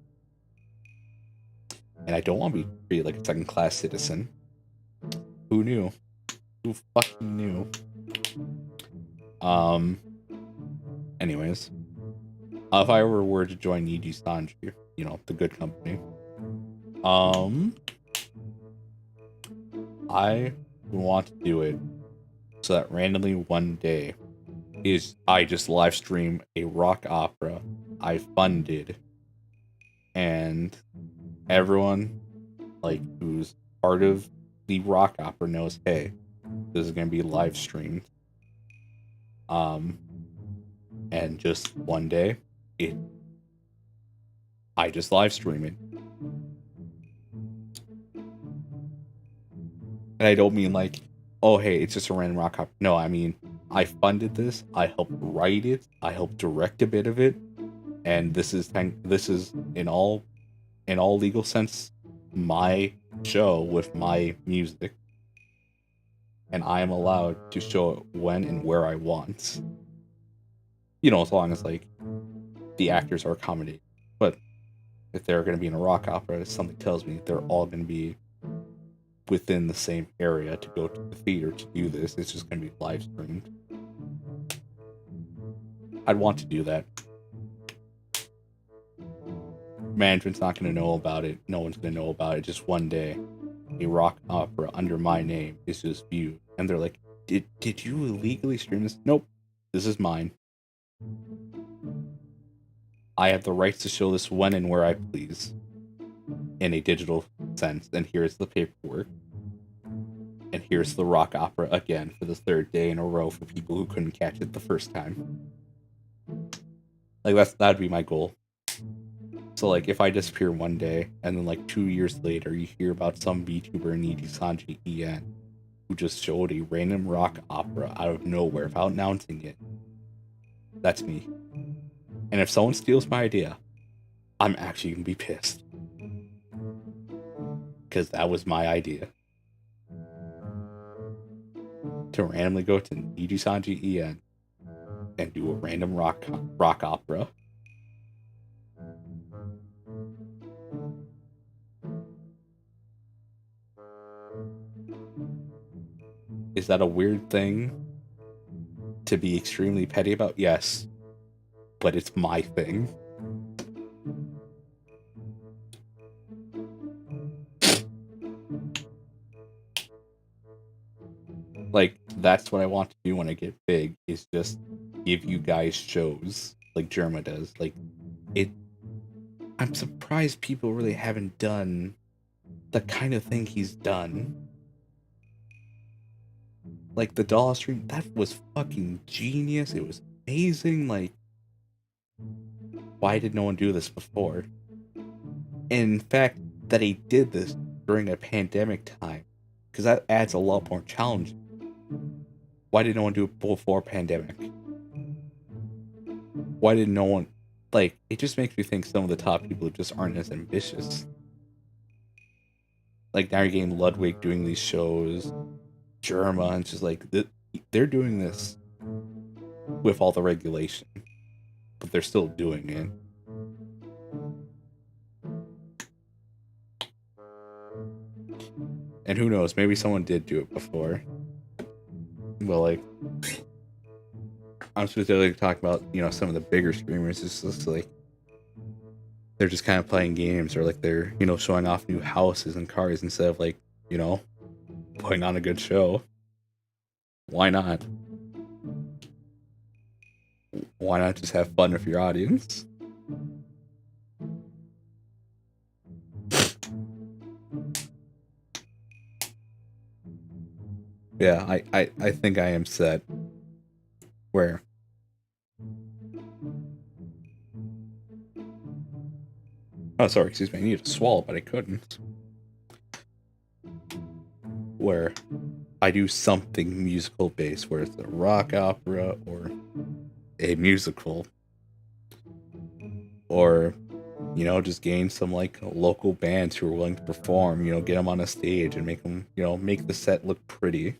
And I don't want to be treated like a second-class citizen. Who knew? Who fucking knew? And Anyways, if I ever were to join Niji Sanji, you know, the good company, I want to do it so that randomly one day I just live stream a rock opera I funded, and everyone like who's part of the rock opera knows, hey, this is gonna be live streamed. And just one day, I just live stream it. And I don't mean like, oh hey, it's just a random rock opera. No, I mean I funded this, I helped write it, I helped direct a bit of it, and this is in all legal sense my show with my music, and I am allowed to show it when and where I want. You know, as long as like the actors are accommodated. But if they're going to be in a rock opera, something tells me they're all going to be within the same area to go to the theater to do this. It's just going to be live streamed. I'd want to do that. Management's not going to know about it. No one's going to know about it. Just one day, a rock opera under my name is just viewed, and they're like, "Did you illegally stream this?" Nope, this is mine. I have the rights to show this when and where I please, in a digital sense. And here's the paperwork. And here's the rock opera again for the third day in a row for people who couldn't catch it the first time. Like that'd be my goal. So like if I disappear one day and then like 2 years later you hear about some VTuber Niji Sanji EN who just showed a random rock opera out of nowhere without announcing it, that's me. And if someone steals my idea, I'm actually gonna be pissed. Because that was my idea. To randomly go to Niji Sanji EN and do a random rock opera. Is that a weird thing to be extremely petty about? Yes. But it's my thing. Like, that's what I want to do when I get big, is just give you guys shows like Germa does. Like, I'm surprised people really haven't done the kind of thing he's done. Like, the doll stream, that was fucking genius. It was amazing. Like, why did no one do this before? And in fact, that he did this during a pandemic time, because that adds a lot more challenge. Why did no one do it before pandemic? Why did no one... Like, it just makes me think some of the top people just aren't as ambitious. Like, now you're getting Ludwig doing these shows, Germa, and it's just like, they're doing this with all the regulation, but they're still doing it. And who knows, maybe someone did do it before. But, like, I'm specifically talking about, you know, some of the bigger streamers. It's just like, they're just kind of playing games, or like they're, you know, showing off new houses and cars instead of, like, you know, putting on a good show. Why not? Why not just have fun with your audience? Yeah, I think I am set. Where? Oh, sorry, excuse me. I needed to swallow, but I couldn't. Where I do something musical based, where it's a rock opera or a musical, or, you know, just gain some like local bands who are willing to perform. You know, get them on a stage and make them, you know, make the set look pretty.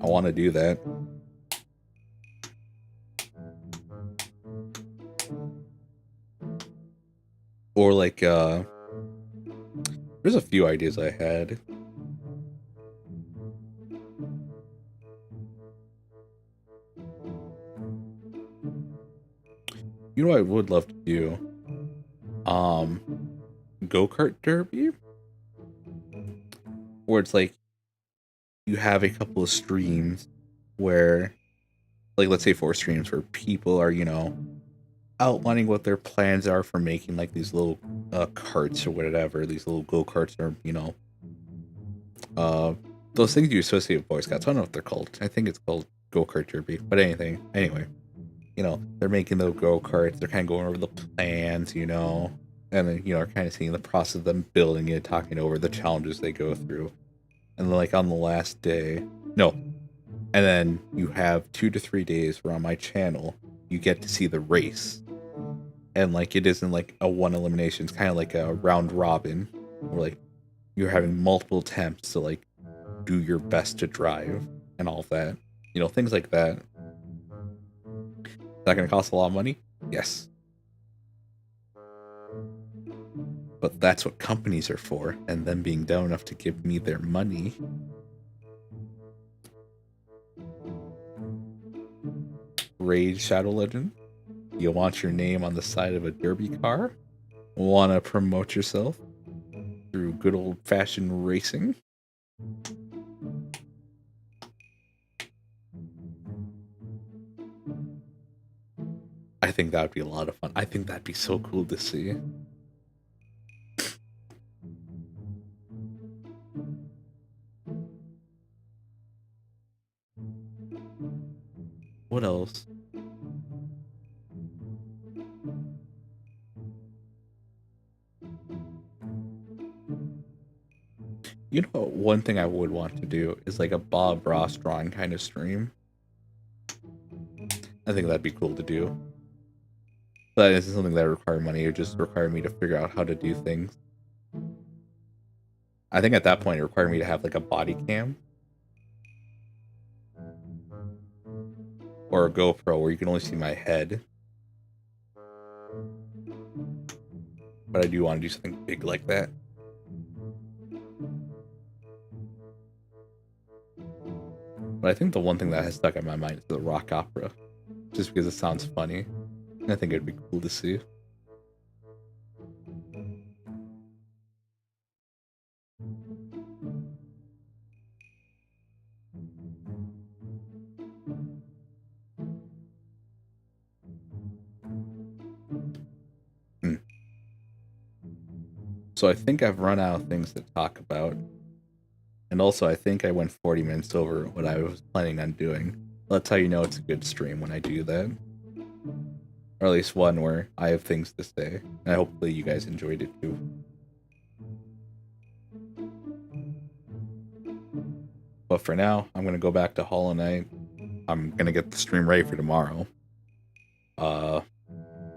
I want to do that. Or like, there's a few ideas I had. You know what I would love to do? Go-kart derby? Where it's like you have a couple of streams where, like, let's say 4 streams where people are, outlining what their plans are for making like these little carts or whatever, these little go-karts, or those things you associate with Boy Scouts. I don't know what they're called. I think it's called go-kart derby. But anyway, they're making those go-karts. They're kind of going over the plans, and then are kind of seeing the process of them building it, talking over the challenges they go through, and then, like, on the last day, no, and then you have 2 to 3 days where on my channel you get to see the race. And like it isn't like a one elimination, it's kind of like a round robin where like you're having multiple attempts to like do your best to drive and all of that, things like that. Is that going to cost a lot of money? Yes, but that's what companies are for, and them being dumb enough to give me their money. Raid Shadow Legend, you want your name on the side of a derby car? Want to promote yourself through good old-fashioned racing? I think that would be a lot of fun. I think that'd be so cool to see. What else? One thing I would want to do is like a Bob Ross drawing kind of stream. I think that'd be cool to do. But this is something that require money. It would just require me to figure out how to do things. I think at that point it required me to have like a body cam or a GoPro where you can only see my head. But I do want to do something big like that. But I think the one thing that has stuck in my mind is the rock opera, just because it sounds funny. And I think it'd be cool to see. So I think I've run out of things to talk about. And also, I think I went 40 minutes over what I was planning on doing. That's how you know it's a good stream, when I do that. Or at least one where I have things to say. And hopefully you guys enjoyed it too. But for now, I'm going to go back to Hollow Knight. I'm going to get the stream ready for tomorrow.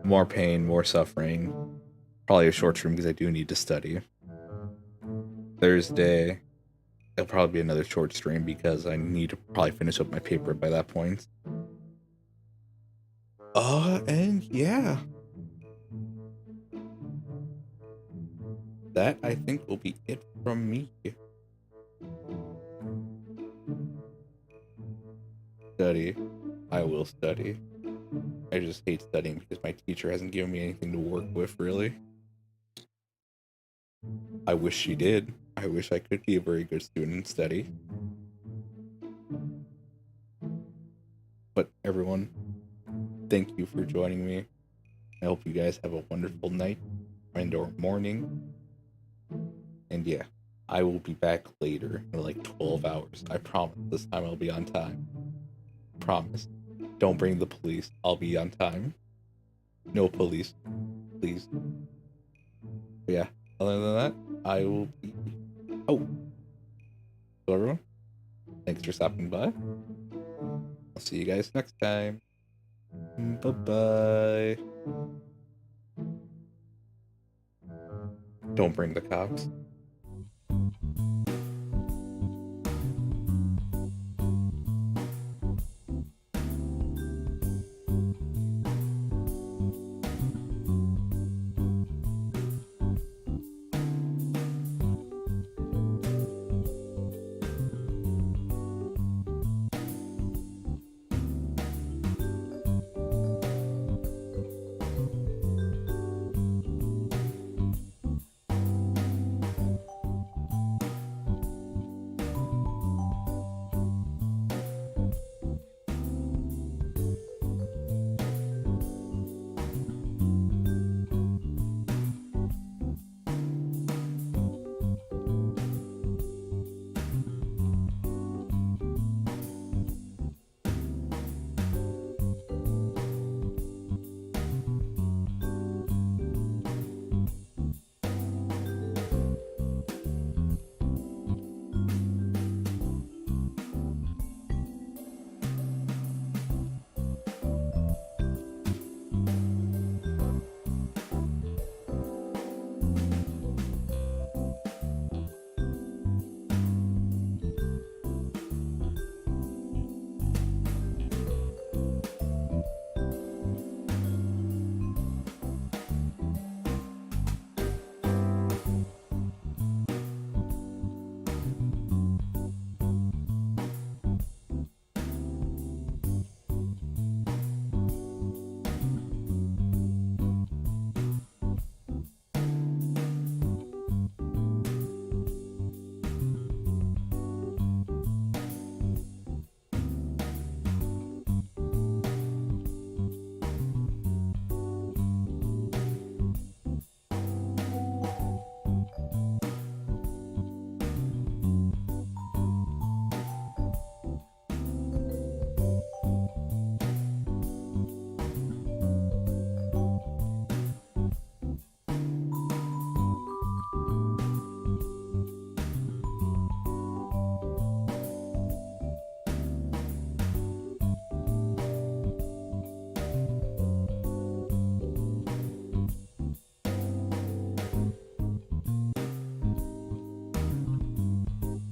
More pain, more suffering. Probably a short stream because I do need to study. Thursday, it'll probably be another short stream because I need to probably finish up my paper by that point. And yeah. That, I think, will be it from me. Study. I will study. I just hate studying because my teacher hasn't given me anything to work with, really. I wish she did. I wish I could be a very good student and study. But everyone, thank you for joining me. I hope you guys have a wonderful night and/or morning. And yeah, I will be back later in like 12 hours. I promise this time I'll be on time. Promise. Don't bring the police. I'll be on time. No police, please. But yeah, other than that, I will be... Oh. So everyone, thanks for stopping by. I'll see you guys next time. Bye-bye. Don't bring the cops.